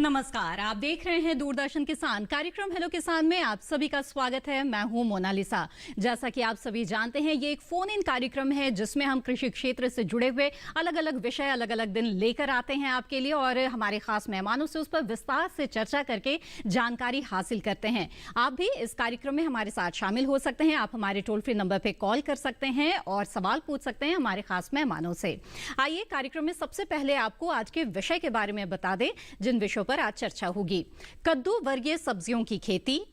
नमस्कार, आप देख रहे हैं दूरदर्शन किसान। कार्यक्रम हेलो किसान में आप सभी का स्वागत है। मैं हूं मोनालिसा। जैसा कि आप सभी जानते हैं, ये एक फोन इन कार्यक्रम है जिसमें हम कृषि क्षेत्र से जुड़े हुए अलग अलग विषय अलग अलग दिन लेकर आते हैं आपके लिए और हमारे खास मेहमानों से उस पर विस्तार से चर्चा करके जानकारी हासिल करते हैं। आप भी इस कार्यक्रम में हमारे साथ शामिल हो सकते हैं। आप हमारे टोल फ्री नंबर पर कॉल कर सकते हैं और सवाल पूछ सकते हैं हमारे खास मेहमानों से। आइए कार्यक्रम में सबसे पहले आपको आज के विषय के बारे में बता दें जिन विषयों पर आज चर्चा होगी। कद्दू वर्गीय सब्जियों की खेती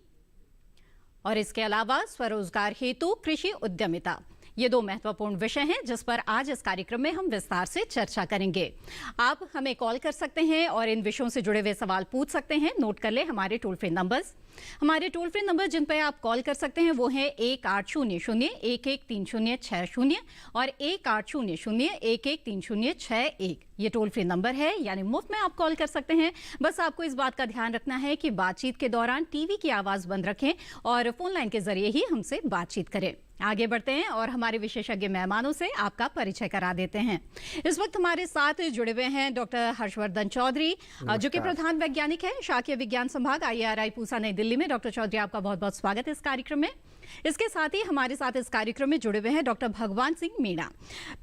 और इसके अलावा स्वरोजगार हेतु कृषि उद्यमिता, ये दो महत्वपूर्ण विषय हैं जिस पर आज इस कार्यक्रम में हम विस्तार से चर्चा करेंगे। आप हमें कॉल कर सकते हैं और इन विषयों से जुड़े हुए सवाल पूछ सकते हैं। नोट कर ले हमारे टोल फ्री नंबर्स। हमारे टोल फ्री नंबर जिन पर आप कॉल कर सकते हैं वो है 1800-113060 और 1800-113061। ये टोल फ्री नंबर है, यानी मुफ्त में आप कॉल कर सकते हैं। बस आपको इस बात का ध्यान रखना है कि बातचीत के दौरान टीवी की आवाज बंद रखें और फोन लाइन के जरिए ही हमसे बातचीत करें। आगे बढ़ते हैं और हमारे विशेषज्ञ मेहमानों से आपका परिचय करा देते हैं। इस वक्त हमारे साथ जुड़े हुए हैं डॉक्टर हर्षवर्धन चौधरी, जो कि प्रधान वैज्ञानिक है शाकीय विज्ञान संभाग IRI पूसा नई दिल्ली में। डॉक्टर चौधरी, आपका बहुत बहुत स्वागत है इस कार्यक्रम में। इसके साथ ही हमारे साथ इस कार्यक्रम में जुड़े हुए हैं डॉक्टर भगवान सिंह मीणा,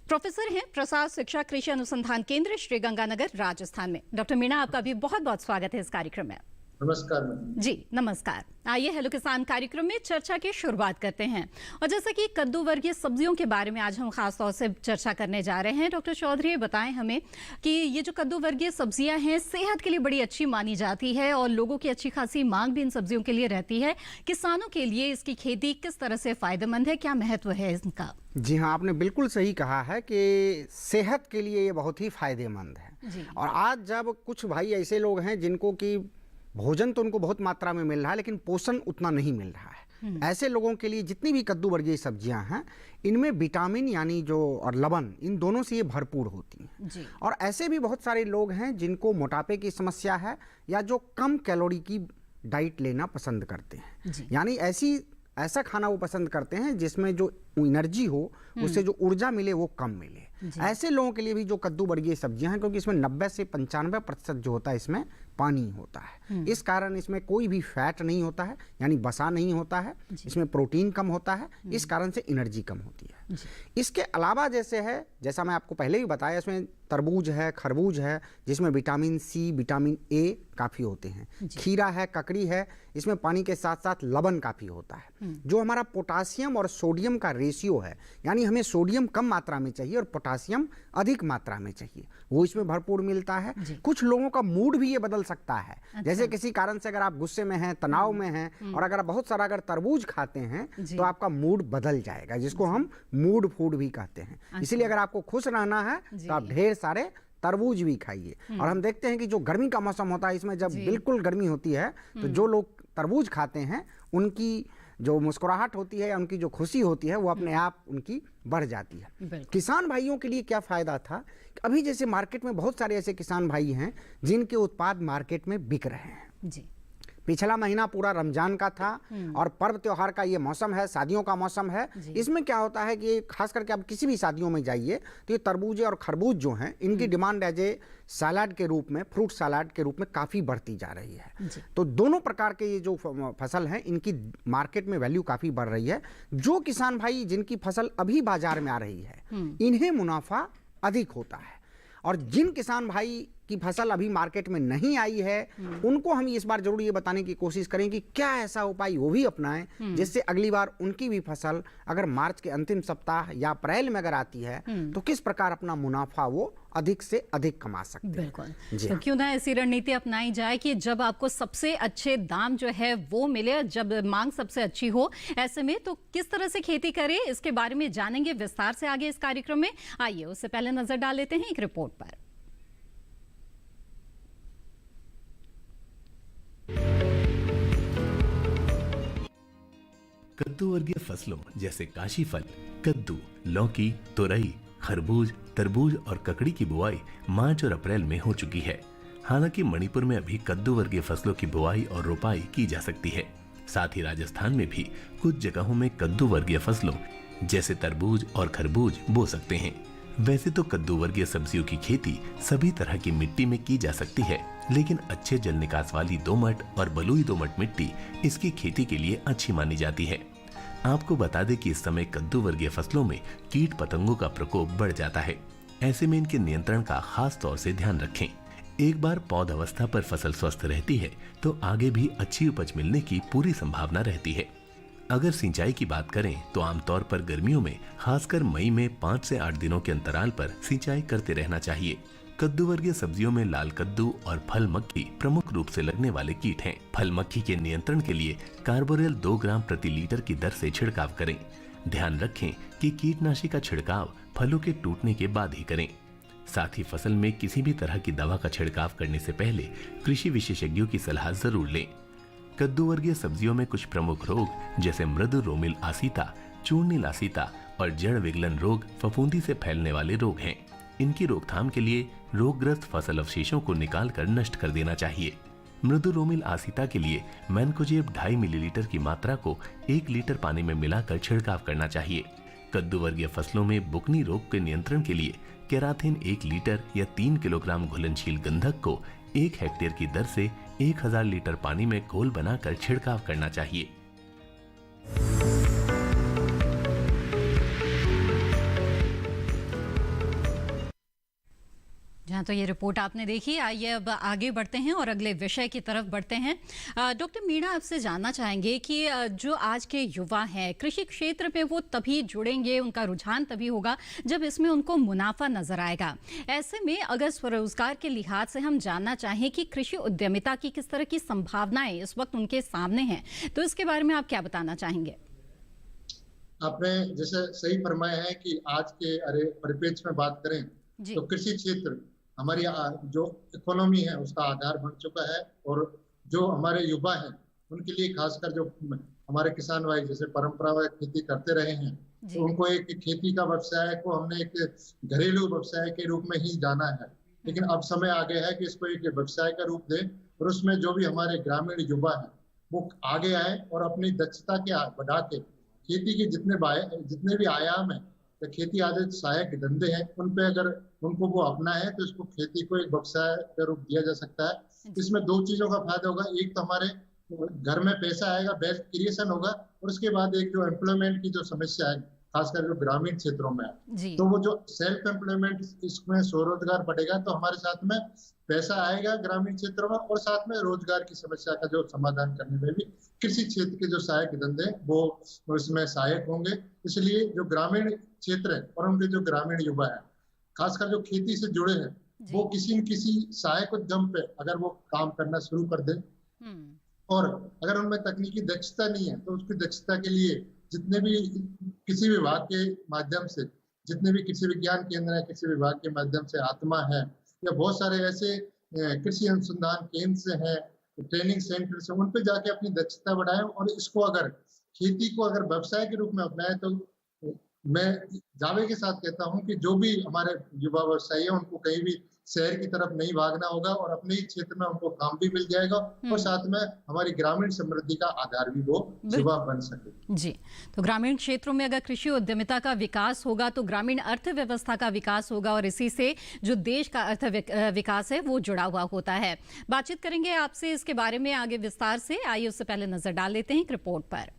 प्रोफेसर हैं प्रसार शिक्षा कृषि अनुसंधान केंद्र श्रीगंगानगर राजस्थान में। डॉक्टर मीणा, आपका भी बहुत बहुत स्वागत है इस कार्यक्रम में। नमस्कार जी नमस्कार। आइए हेलो किसान कार्यक्रम में चर्चा की शुरुआत करते हैं और जैसा कि कद्दू वर्गीय सब्जियों के बारे में आज हम खास तौर से चर्चा करने जा रहे हैं। डॉक्टर चौधरी, बताएं हमें कि ये जो कद्दू वर्गीय सब्जियां हैं सेहत के लिए बड़ी अच्छी मानी जाती है और लोगों की अच्छी खासी मांग भी इन सब्जियों के लिए रहती है। किसानों के लिए इसकी खेती किस तरह से फायदेमंद है, क्या महत्व है इनका? जी हाँ, आपने बिल्कुल सही कहा है कि सेहत के लिए ये बहुत ही फायदेमंद है। और आज जब कुछ भाई ऐसे लोग हैं जिनको कि भोजन तो उनको बहुत मात्रा में मिल रहा है लेकिन पोषण उतना नहीं मिल रहा है, ऐसे लोगों के लिए जितनी भी कद्दू वर्गीय सब्जियां हैं इनमें विटामिन यानी जो और लवण, इन दोनों से ये भरपूर होती हैं जी। और ऐसे भी बहुत सारे लोग हैं जिनको मोटापे की समस्या है या जो कम कैलोरी की डाइट लेना पसंद करते हैं, यानी ऐसा खाना वो पसंद करते हैं जिसमें जो एनर्जी हो, उससे जो ऊर्जा मिले वो कम मिले। ऐसे लोगों के लिए भी जो कद्दू वर्गीय सब्जियां हैं, क्योंकि इसमें 90 से 95% जो होता है इसमें पानी होता है, इस कारण इसमें कोई भी फैट नहीं होता है, यानी वसा नहीं होता है, इसमें प्रोटीन कम होता है, इस कारण से एनर्जी कम होती है। इसके अलावा जैसा मैं आपको पहले ही बताया, इसमें तरबूज है, खरबूज है जिसमें विटामिन सी, विटामिन ए काफ़ी होते हैं, खीरा है, ककड़ी है, इसमें पानी के साथ साथ लवण काफ़ी होता है। जो हमारा पोटासियम और सोडियम का रेशियो है, यानी हमें सोडियम कम मात्रा में चाहिए और पोटासियम अधिक मात्रा में चाहिए, वो इसमें भरपूर मिलता है। कुछ लोगों का मूड भी ये बदल सकता है। जैसे किसी कारण से अगर आप गुस्से में हैं, तनाव में हैं और अगर बहुत सारा अगर तरबूज खाते हैं तो आपका मूड बदल जाएगा, जिसको हम मूड फूड भी कहते हैं। इसलिए अगर आपको खुश रहना है तो आप ढेर सारे तरबूज भी खाइए। और हम देखते हैं कि जो गर्मी का मौसम होता है, इसमें जब बिल्कुल गर्मी होती है तो जो लोग तरबूज खाते हैं उनकी जो मुस्कुराहट होती है, उनकी जो खुशी होती है, वो अपने आप उनकी बढ़ जाती है। किसान भाइयों के लिए क्या फायदा था? अभी जैसे मार्केट में बहुत सारे ऐसे किसान भाई हैं जिनके उत्पाद मार्केट में बिक रहे हैं जी। पिछला महीना पूरा रमजान का था और पर्व त्योहार का ये मौसम है, शादियों का मौसम है। इसमें क्या होता है कि खास करके आप किसी भी शादियों में जाइए तो ये तरबूज और खरबूज जो हैं, इनकी डिमांड एज ए सलाद के रूप में, फ्रूट सलाद के रूप में काफ़ी बढ़ती जा रही है। तो दोनों प्रकार के ये जो फसल हैं इनकी मार्केट में वैल्यू काफ़ी बढ़ रही है। जो किसान भाई जिनकी फसल अभी बाजार में आ रही है, इन्हें मुनाफा अधिक होता है, और जिन किसान भाई की फसल अभी मार्केट में नहीं आई है उनको हम इस बार जरूर ये बताने की कोशिश करें कि क्या ऐसा उपाय वो भी अपनाएं जिससे अगली बार उनकी भी फसल अगर मार्च के अंतिम सप्ताह या अप्रैल में अगर आती है तो किस प्रकार अपना मुनाफा वो अधिक से अधिक कमा सकते हैं। बिल्कुल, तो क्यों ना ऐसी रणनीति अपनाई जाए कि जब आपको सबसे अच्छे दाम जो है वो मिले, जब मांग सबसे अच्छी हो, ऐसे में तो किस तरह से खेती करें, इसके बारे में जानेंगे विस्तार से आगे इस कार्यक्रम में। आइए उससे पहले नजर डाल लेते हैं एक रिपोर्ट पर। कद्दू वर्गीय फसलों जैसे काशी फल, कद्दू, लौकी, तोरई, खरबूज, तरबूज और ककड़ी की बुआई मार्च और अप्रैल में हो चुकी है। हालांकि मणिपुर में अभी कद्दू वर्गीय फसलों की बुआई और रोपाई की जा सकती है। साथ ही राजस्थान में भी कुछ जगहों में कद्दू वर्गीय फसलों जैसे तरबूज और खरबूज बो सकते हैं। वैसे तो कद्दू वर्गीय सब्जियों की खेती सभी तरह की मिट्टी में की जा सकती है, लेकिन अच्छे जल निकास वाली दोमट और बलुई दोमट मिट्टी इसकी खेती के लिए अच्छी मानी जाती है। आपको बता दें कि इस समय कद्दू वर्गीय फसलों में कीट पतंगों का प्रकोप बढ़ जाता है। ऐसे में इनके नियंत्रण का खास तौर से ध्यान रखें। एक बार पौध अवस्था पर फसल स्वस्थ रहती है तो आगे भी अच्छी उपज मिलने की पूरी संभावना रहती है। अगर सिंचाई की बात करें तो आमतौर पर गर्मियों में खासकर मई में 5 से 8 दिनों के अंतराल पर सिंचाई करते रहना चाहिए। कद्दू वर्गीय सब्जियों में लाल कद्दू और फल मक्खी प्रमुख रूप से लगने वाले कीट हैं। फल मक्खी के नियंत्रण के लिए कार्बोरेल 2 ग्राम प्रति लीटर की दर से छिड़काव करें। ध्यान रखें कि कीटनाशी का छिड़काव फलों के टूटने के बाद ही करें। साथ ही फसल में किसी भी तरह की दवा का छिड़काव करने से पहले कृषि विशेषज्ञों की सलाह जरूर लें। कद्दू वर्गीय सब्जियों में कुछ प्रमुख रोग जैसे मृदु रोमिल आसिता, चूर्णिल आसिता और जड़ विगलन रोग फफूंदी से फैलने वाले रोग हैं। इनकी रोकथाम के लिए रोगग्रस्त फसल अवशेषों को निकालकर नष्ट कर देना चाहिए। मृदु रोमिल आसिता के लिए मैनकोजेब 2.5 मिलीलीटर की मात्रा को 1 लीटर पानी में मिलाकर छिड़काव करना चाहिए। कद्दू वर्गीय फसलों में बुकनी रोग के नियंत्रण के लिए केराथिन 1 लीटर या 3 किलोग्राम घुलनशील गंधक को 1 हेक्टेयर की दर से 1000 लीटर पानी में घोल बनाकर छिड़काव करना चाहिए। जहाँ तो ये रिपोर्ट आपने देखी। आइए अब आगे बढ़ते हैं और अगले विषय की तरफ बढ़ते हैं। डॉक्टर मीणा, आपसे जानना चाहेंगे कि जो आज के युवा हैं कृषि क्षेत्र में वो तभी जुड़ेंगे, उनका रुझान तभी होगा जब इसमें उनको मुनाफा नजर आएगा। ऐसे में अगर स्वरोजगार के लिहाज से हम जानना चाहें कि कृषि उद्यमिता की किस तरह की संभावनाएं इस वक्त उनके सामने हैं, तो इसके बारे में आप क्या बताना चाहेंगे? आपने जैसे सही फरमाया है कि आज के परिप्रेक्ष्य में बात करें तो कृषि क्षेत्र हमारी जो इकोनॉमी है उसका आधार बन चुका है। और जो हमारे युवा हैं उनके लिए खासकर जो हमारे किसान भाई जैसे परंपरागत खेती करते रहे हैं तो उनको एक खेती का व्यवसाय को हमने एक घरेलू व्यवसाय के रूप में ही जाना है। लेकिन अब समय आ गया है कि इसको एक व्यवसाय का रूप दें और उसमें जो भी हमारे ग्रामीण युवा हैं वो आगे आए और अपनी दक्षता के बढ़ा के खेती के जितने भी आयाम है तो खेती आदि सहायक धंधे हैं उन पे अगर उनको वो अपना है तो इसको खेती को एक व्यवसाय का रूप दिया जा सकता है। इसमें 2 चीजों का फायदा होगा। एक तो हमारे घर में पैसा आएगा, वेल्थ क्रिएशन होगा, और उसके बाद एक जो एम्प्लॉयमेंट की जो समस्या है खासकर जो ग्रामीण क्षेत्रों में है तो वो जो सेल्फ एम्प्लॉयमेंट इसमें स्वरोजगार बढ़ेगा तो हमारे साथ में पैसा आएगा ग्रामीण क्षेत्रों में और साथ में रोजगार की समस्या का जो समाधान करने में भी कृषि क्षेत्र के जो सहायक धंधे वो इसमें सहायक होंगे। इसलिए जो ग्रामीण क्षेत्र है और उनके जो ग्रामीण युवा है खासकर जो खेती से जुड़े हैं वो किसी न किसी सहायक उद्यम पे अगर वो काम करना शुरू कर दें और अगर उनमें तकनीकी दक्षता नहीं है तो उसकी दक्षता के लिए जितने भी किसी विभाग के माध्यम से जितने भी कृषि विज्ञान केंद्र है, कृषि विभाग के माध्यम से आत्मा है या बहुत सारे ऐसे कृषि अनुसंधान केंद्र हैं, ट्रेनिंग सेंटर से उन पे जाके अपनी दक्षता बढ़ाएं और इसको अगर खेती को अगर व्यवसाय के रूप में अपनाएं तो मैं दावे के साथ कहता हूं कि जो भी हमारे युवा व्यवसायी है उनको कहीं भी शहर की तरफ नहीं भागना होगा और अपने ही क्षेत्र में उनको काम भी मिल जाएगा और साथ में हमारी ग्रामीण समृद्धि का आधार भी वो युवा बन सके। जी, तो ग्रामीण क्षेत्रों में अगर कृषि उद्यमिता का विकास होगा तो ग्रामीण अर्थव्यवस्था का विकास होगा और इसी से जो देश का अर्थ विकास है वो जुड़ा हुआ होता है। बातचीत करेंगे आपसे इसके बारे में आगे विस्तार से। आइए उससे पहले नजर डाल लेते हैं एक रिपोर्ट पर।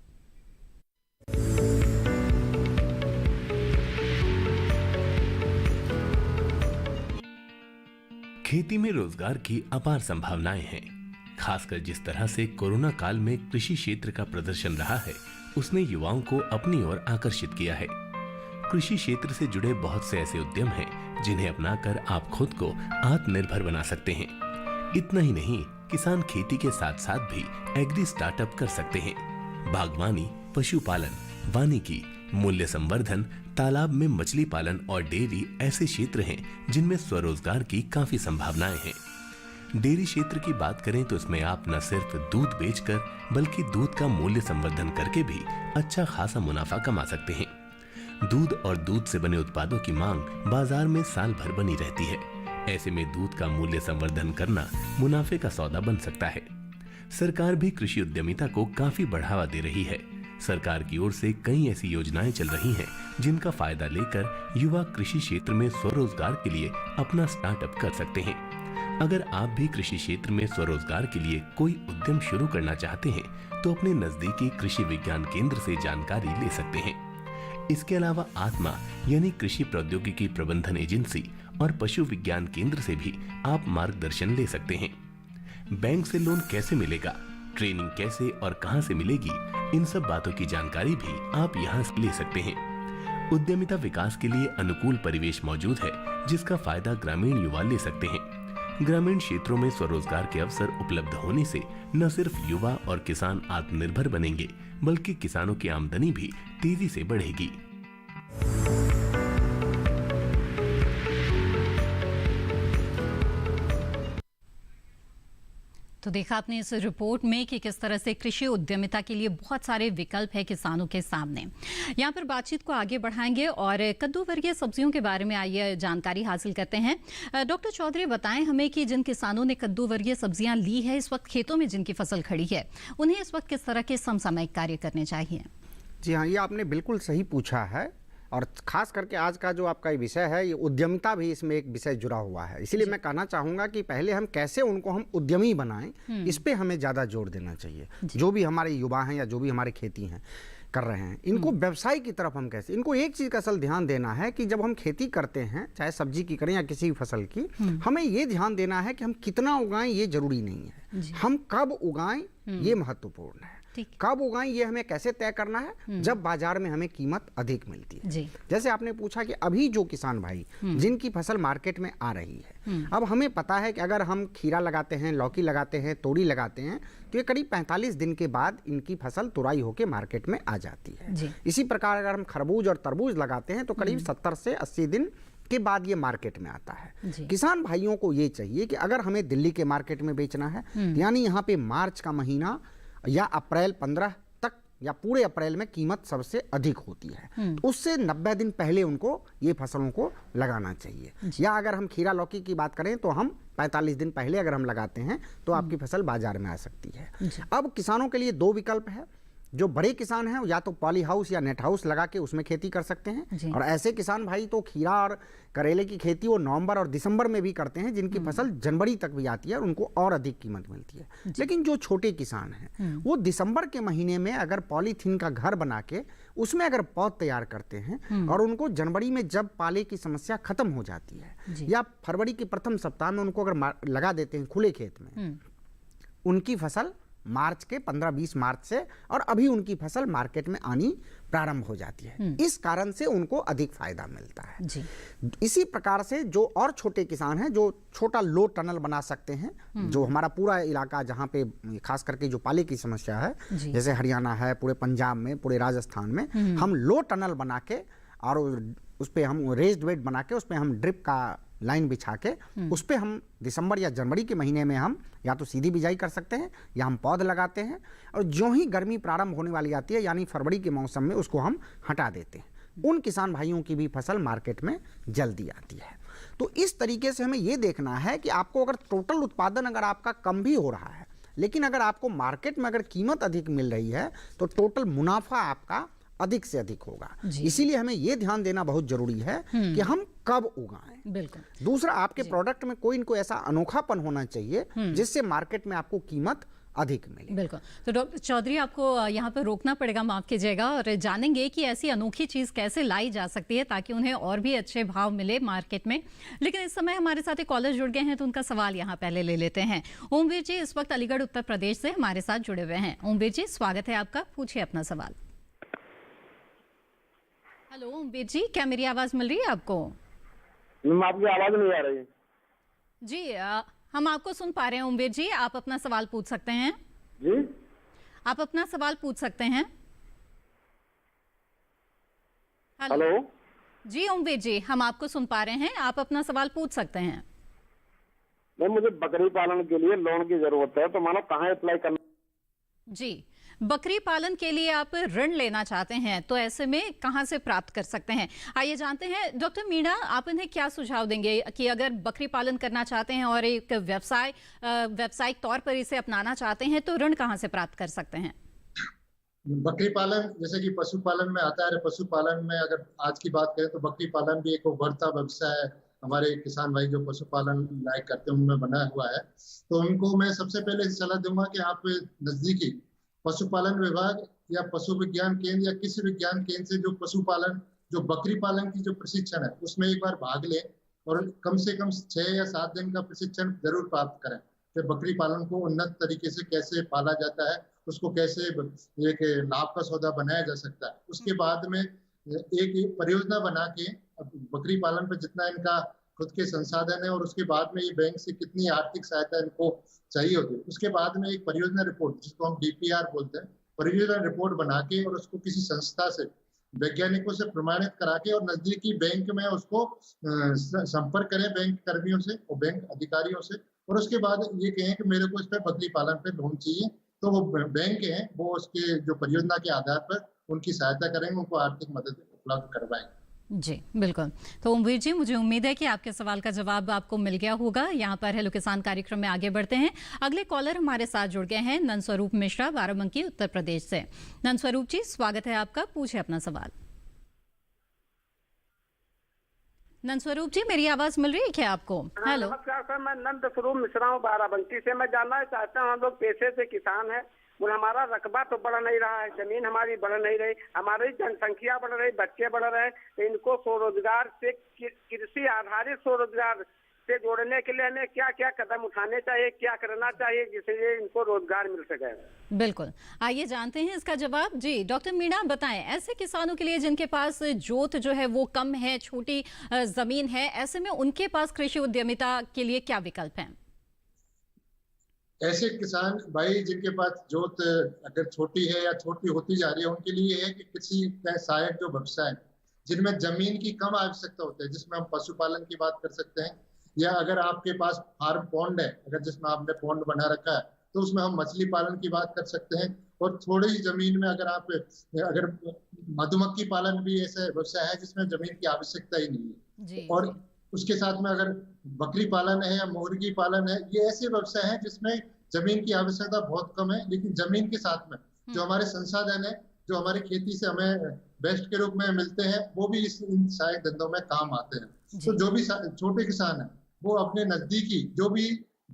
खेती में रोजगार की अपार संभावनाएं हैं। खासकर जिस तरह से कोरोना काल में कृषि क्षेत्र का प्रदर्शन रहा है उसने युवाओं को अपनी ओर आकर्षित किया है। कृषि क्षेत्र से जुड़े बहुत से ऐसे उद्यम हैं जिन्हें अपनाकर आप खुद को आत्मनिर्भर बना सकते हैं। इतना ही नहीं, किसान खेती के साथ साथ भी एग्री स्टार्टअप कर सकते हैं। बागवानी, पशुपालन, वानिकी, मूल्य संवर्धन, तालाब में मछली पालन और डेयरी ऐसे क्षेत्र हैं जिनमें स्वरोजगार की काफी संभावनाएं हैं। डेयरी क्षेत्र की बात करें तो इसमें आप न सिर्फ दूध बेचकर बल्कि दूध का मूल्य संवर्धन करके भी अच्छा खासा मुनाफा कमा सकते हैं। दूध और दूध से बने उत्पादों की मांग बाजार में साल भर बनी रहती है। ऐसे में दूध का मूल्य संवर्धन करना मुनाफे का सौदा बन सकता है। सरकार भी कृषि उद्यमिता को काफी बढ़ावा दे रही है। सरकार की ओर से कई ऐसी योजनाएं चल रही हैं जिनका फायदा लेकर युवा कृषि क्षेत्र में स्वरोजगार के लिए अपना स्टार्टअप कर सकते हैं। अगर आप भी कृषि क्षेत्र में स्वरोजगार के लिए कोई उद्यम शुरू करना चाहते हैं तो अपने नजदीकी कृषि विज्ञान केंद्र से जानकारी ले सकते हैं। इसके अलावा आत्मा यानी कृषि प्रौद्योगिकी प्रबंधन एजेंसी और पशु विज्ञान केंद्र से भी आप मार्गदर्शन ले सकते हैं। बैंक से लोन कैसे मिलेगा, ट्रेनिंग कैसे और कहां से मिलेगी, इन सब बातों की जानकारी भी आप यहां से ले सकते हैं। उद्यमिता विकास के लिए अनुकूल परिवेश मौजूद है जिसका फायदा ग्रामीण युवा ले सकते हैं। ग्रामीण क्षेत्रों में स्वरोजगार के अवसर उपलब्ध होने से न सिर्फ युवा और किसान आत्मनिर्भर बनेंगे बल्कि किसानों की आमदनी भी तेजी से बढ़ेगी। तो देखा आपने इस रिपोर्ट में कि किस तरह से कृषि उद्यमिता के लिए बहुत सारे विकल्प है किसानों के सामने। यहाँ पर बातचीत को आगे बढ़ाएंगे और कद्दू वर्गीय सब्जियों के बारे में आइए जानकारी हासिल करते हैं। डॉक्टर चौधरी बताएं हमें कि जिन किसानों ने कद्दू वर्गीय सब्जियां ली है, इस वक्त खेतों में जिनकी फसल खड़ी है, उन्हें इस वक्त किस तरह के समसामयिक कार्य करने चाहिए? जी हाँ, ये आपने बिल्कुल सही पूछा है और खास करके आज का जो आपका ये विषय है, ये उद्यमिता भी इसमें एक विषय जुड़ा हुआ है। इसीलिए मैं कहना चाहूँगा कि पहले हम कैसे उनको हम उद्यमी बनाएं, इस पे हमें ज़्यादा जोर देना चाहिए। जो भी हमारे युवा हैं या जो भी हमारे खेती हैं कर रहे हैं, इनको व्यवसाय की तरफ हम कैसे, इनको एक चीज़ का असल ध्यान देना है कि जब हम खेती करते हैं, चाहे सब्जी की करें या किसी भी फसल की, हमें ये ध्यान देना है कि हम कितना उगाएं ये जरूरी नहीं है, हम कब उगाएं ये महत्वपूर्ण है। कब उगाएं ये हमें कैसे तय करना है, जब बाजार में हमें कीमत अधिक मिलती है। जैसे आपने पूछा कि अभी जो किसान भाई जिनकी फसल मार्केट में आ रही है, अब हमें पता है कि अगर हम खीरा लगाते हैं, लौकी लगाते हैं, तोरी लगाते हैं, तो ये करीब 45 दिन के बाद इनकी फसल तुराई होकर मार्केट में आ जाती है। इसी प्रकार अगर हम खरबूज और तरबूज लगाते हैं तो करीब 70 से 80 दिन के बाद ये मार्केट में आता है। किसान भाइयों को ये चाहिए कि अगर हमें दिल्ली के मार्केट में बेचना है, यानी यहाँ पे मार्च का महीना या अप्रैल 15 तक या पूरे अप्रैल में कीमत सबसे अधिक होती है, तो उससे 90 दिन पहले उनको ये फसलों को लगाना चाहिए। या अगर हम खीरा लौकी की बात करें तो हम 45 दिन पहले अगर हम लगाते हैं तो आपकी फसल बाजार में आ सकती है। अब किसानों के लिए दो विकल्प है। जो बड़े किसान हैं या तो पॉली हाउस या नेट हाउस लगा के उसमें खेती कर सकते हैं, और ऐसे किसान भाई तो खीरा और करेले की खेती वो नवंबर और दिसंबर में भी करते हैं, जिनकी फसल जनवरी तक भी आती है और उनको और अधिक कीमत मिलती है। लेकिन जो छोटे किसान हैं वो दिसंबर के महीने में अगर पॉलीथीन का घर बना के उसमें अगर पौध तैयार करते हैं और उनको जनवरी में जब पाले की समस्या खत्म हो जाती है या फरवरी के प्रथम सप्ताह में उनको अगर लगा देते हैं खुले खेत में, उनकी फसल मार्च के 15-20 मार्च से और अभी उनकी फसल मार्केट में आनी प्रारंभ हो जाती है। इस कारण से उनको अधिक फायदा मिलता है। इसी प्रकार से जो और छोटे किसान हैं, जो छोटा लो टनल बना सकते हैं, जो हमारा पूरा इलाका जहाँ पे खास करके जो पाले की समस्या है, जैसे हरियाणा है, पूरे पंजाब में, पूरे राजस्थान में, हम लो टनल बना के और उस पर हम रेज्ड बेड बना के उस पर हम ड्रिप का लाइन बिछा के उस पे हम दिसंबर या जनवरी के महीने में हम या तो सीधी बिजाई कर सकते हैं या हम पौध लगाते हैं, और जो ही गर्मी प्रारंभ होने वाली आती है यानी फरवरी के मौसम में उसको हम हटा देते हैं। उन किसान भाइयों की भी फसल मार्केट में जल्दी आती है। तो इस तरीके से हमें ये देखना है कि आपको अगर टोटल उत्पादन अगर आपका कम भी हो रहा है, लेकिन अगर आपको मार्केट में अगर कीमत अधिक मिल रही है तो टोटल मुनाफा आपका अधिक से अधिक होगा। इसीलिए हमें यह ध्यान देना बहुत जरूरी है कि हम कब उगाएं। बिल्कुल। दूसरा, आपके प्रोडक्ट में कोई इनको ऐसा अनोखापन होना चाहिए जिससे मार्केट में आपको कीमत अधिक मिले। बिल्कुल। तो डॉक्टर चौधरी, आपको यहाँ पर रोकना पड़ेगा, माफ कीजिएगा, और जानेंगे कि ऐसी अनोखी चीज कैसे लाई जा सकती है ताकि उन्हें और भी अच्छे भाव मिले मार्केट में। लेकिन इस समय हमारे साथ एक कॉलर जुड़ गए हैं तो उनका सवाल यहाँ पहले ले लेते हैं। ओमवीर जी इस वक्त अलीगढ़ उत्तर प्रदेश से हमारे साथ जुड़े हुए हैं। ओमवीर जी, स्वागत है आपका, पूछिए अपना सवाल। हेलो ओमवीर जी, क्या मेरी आवाज मिल रही है आपको? आपकी आवाज नहीं आ रही जी। हम आपको सुन पा रहे हैं ओमवीर जी, आप अपना सवाल पूछ सकते हैं। जी, आप अपना सवाल पूछ सकते हैं। हेलो जी ओमवीर जी, हम आपको सुन पा रहे हैं, आप अपना सवाल पूछ सकते हैं। नहीं, मुझे बकरी पालन के लिए लोन की जरूरत है, तो मानो कहाँ अप्लाई करना? जी, बकरी पालन के लिए आप ऋण लेना चाहते हैं तो ऐसे में कहां से प्राप्त कर सकते हैं, आइए जानते हैं। डॉक्टर मीणा, आप इन्हें क्या सुझाव देंगे कि अगर बकरी पालन करना चाहते हैं और एक व्यावसायिक तौर पर इसे अपनाना चाहते हैं तो ऋण कहां से प्राप्त कर सकते हैं? बकरी पालन जैसे कि पशुपालन में आता है, पशुपालन में अगर आज की बात करें तो बकरी पालन भी एक उभरता व्यवसाय है हमारे किसान भाई जो पशुपालन लायक करते हैं उनमें बना हुआ है। तो उनको मैं सबसे पहले सलाह दूंगा कि आप नजदीकी पशुपालन विभाग या पशु विज्ञान केंद्र या किसी विज्ञान केंद्र से जो पशुपालन, जो बकरी पालन की जो प्रशिक्षण है उसमें एक बार भाग लें और कम से कम 6 या 7 दिन का प्रशिक्षण जरूर प्राप्त करें कि बकरी पालन को उन्नत तरीके से कैसे पाला जाता है, उसको कैसे एक लाभ का सौदा बनाया जा सकता है। उसके बाद में एक परियोजना बना के बकरी पालन पर जितना इनका खुद के संसाधन है और उसके बाद में ये बैंक से कितनी आर्थिक सहायता इनको चाहिए होती है, उसके बाद में एक परियोजना रिपोर्ट जिसको हम DPR बोलते हैं, परियोजना रिपोर्ट बना के और उसको किसी संस्था से वैज्ञानिकों से प्रमाणित करा के और नजदीकी बैंक में उसको संपर्क करें बैंक कर्मियों से और बैंक अधिकारियों से, और उसके बाद ये कहें कि मेरे को इस पर बकरी पालन पे लोन चाहिए, तो वो बैंक है वो उसके जो परियोजना के आधार पर उनकी सहायता करेंगे, उनको आर्थिक मदद उपलब्ध करवाएंगे। जी बिल्कुल। तो ओमवीर जी, मुझे उम्मीद है कि आपके सवाल का जवाब आपको मिल गया होगा। यहाँ पर हेलो किसान कार्यक्रम में आगे बढ़ते हैं। अगले कॉलर हमारे साथ जुड़ गए हैं नंदस्वरूप मिश्रा, बाराबंकी, उत्तर प्रदेश से। नंदस्वरूप जी, स्वागत है आपका, पूछे अपना सवाल। नंदस्वरूप जी, मेरी आवाज मिल रही है क्या आपको? हेलो, नमस्कार सर, मैं नंदस्वरूप मिश्रा हूँ बाराबंकी से। मैं जानना चाहता हूँ, हम लोग पेशे से किसान हैं, हमारा रकबा तो बढ़ नहीं रहा है, जमीन हमारी बढ़ नहीं रही, हमारी जनसंख्या बढ़ रही, बच्चे बढ़ रहे हैं, तो इनको स्वरोजगार से, कृषि आधारित स्वरोजगार से जोड़ने के लिए हमें क्या क्या कदम उठाने चाहिए, क्या करना चाहिए जिससे इनको रोजगार मिल सके? बिल्कुल, आइए जानते हैं इसका जवाब। जी डॉक्टर मीणा, बताएं, ऐसे किसानों के लिए जिनके पास जोत जो है वो कम है, छोटी जमीन है, ऐसे में उनके पास कृषि उद्यमिता के लिए क्या विकल्प हैं? ऐसे किसान भाई जिनके पास जोत अगर छोटी है या छोटी होती जा रही है, उनके लिए है कि किसी सहायक जो व्यवसाय जिनमें जमीन की कम आवश्यकता होती है, जिसमें हम पशुपालन की बात कर सकते हैं, या अगर आपके पास फार्म पॉन्ड है, अगर जिसमें आपने पॉन्ड बना रखा है तो उसमें हम मछली पालन की बात कर सकते हैं। और थोड़ी ही जमीन में अगर मधुमक्खी पालन भी ऐसा व्यवसाय है जिसमें जमीन की आवश्यकता ही नहीं है, और उसके साथ में अगर बकरी पालन है या मुर्गी पालन है, ये ऐसे व्यवसाय हैं जिसमें जमीन की आवश्यकता बहुत कम है, लेकिन जमीन के साथ में जो हमारे संसाधन है, जो हमारी खेती से हमें बेस्ट के रूप में मिलते हैं, वो भी इन सहायक धंधों में काम आते हैं। तो जो भी छोटे किसान है वो अपने नजदीकी जो भी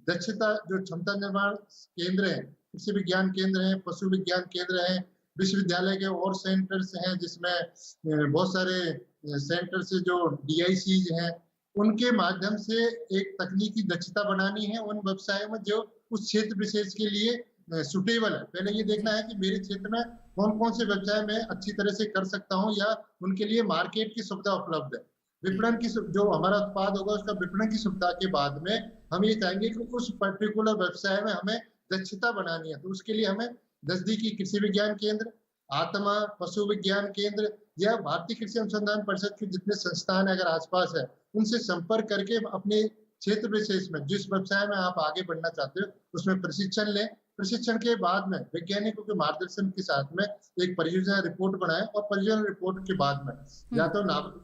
दक्षता, जो क्षमता निर्माण केंद्र है, कृषि विज्ञान केंद्र है, पशु विज्ञान केंद्र है, विश्वविद्यालय के और सेंटर्स हैं जिसमें बहुत सारे सेंटर से जो DICs हैं, उनके माध्यम से एक तकनीकी दक्षता बनानी है उन व्यवसायों में जो उस क्षेत्र विशेष के लिए सुटेबल है। पहले ये देखना है कि मेरे क्षेत्र में कौन कौन से व्यवसाय मैं अच्छी तरह से कर सकता हूँ या उनके लिए मार्केट की सुविधा उपलब्ध है। विपणन की जो हमारा उत्पाद होगा उसका विपणन की सुविधा के बाद में हम ये चाहेंगे कि उस पर्टिकुलर व्यवसाय में हमें दक्षता बनानी है, तो उसके लिए हमें नजदीकी कृषि विज्ञान केंद्र, आत्मा पशु विज्ञान केंद्र या भारतीय कृषि अनुसंधान परिषद के जितने संस्थान अगर आसपास है उनसे संपर्क करके अपने क्षेत्र विशेष में जिस व्यवसाय में आप आगे बढ़ना चाहते हो उसमें प्रशिक्षण लें। प्रशिक्षण के बाद में वैज्ञानिकों के मार्गदर्शन के साथ में एक परियोजना रिपोर्ट बनाएं और परियोजना रिपोर्ट के बाद में या तो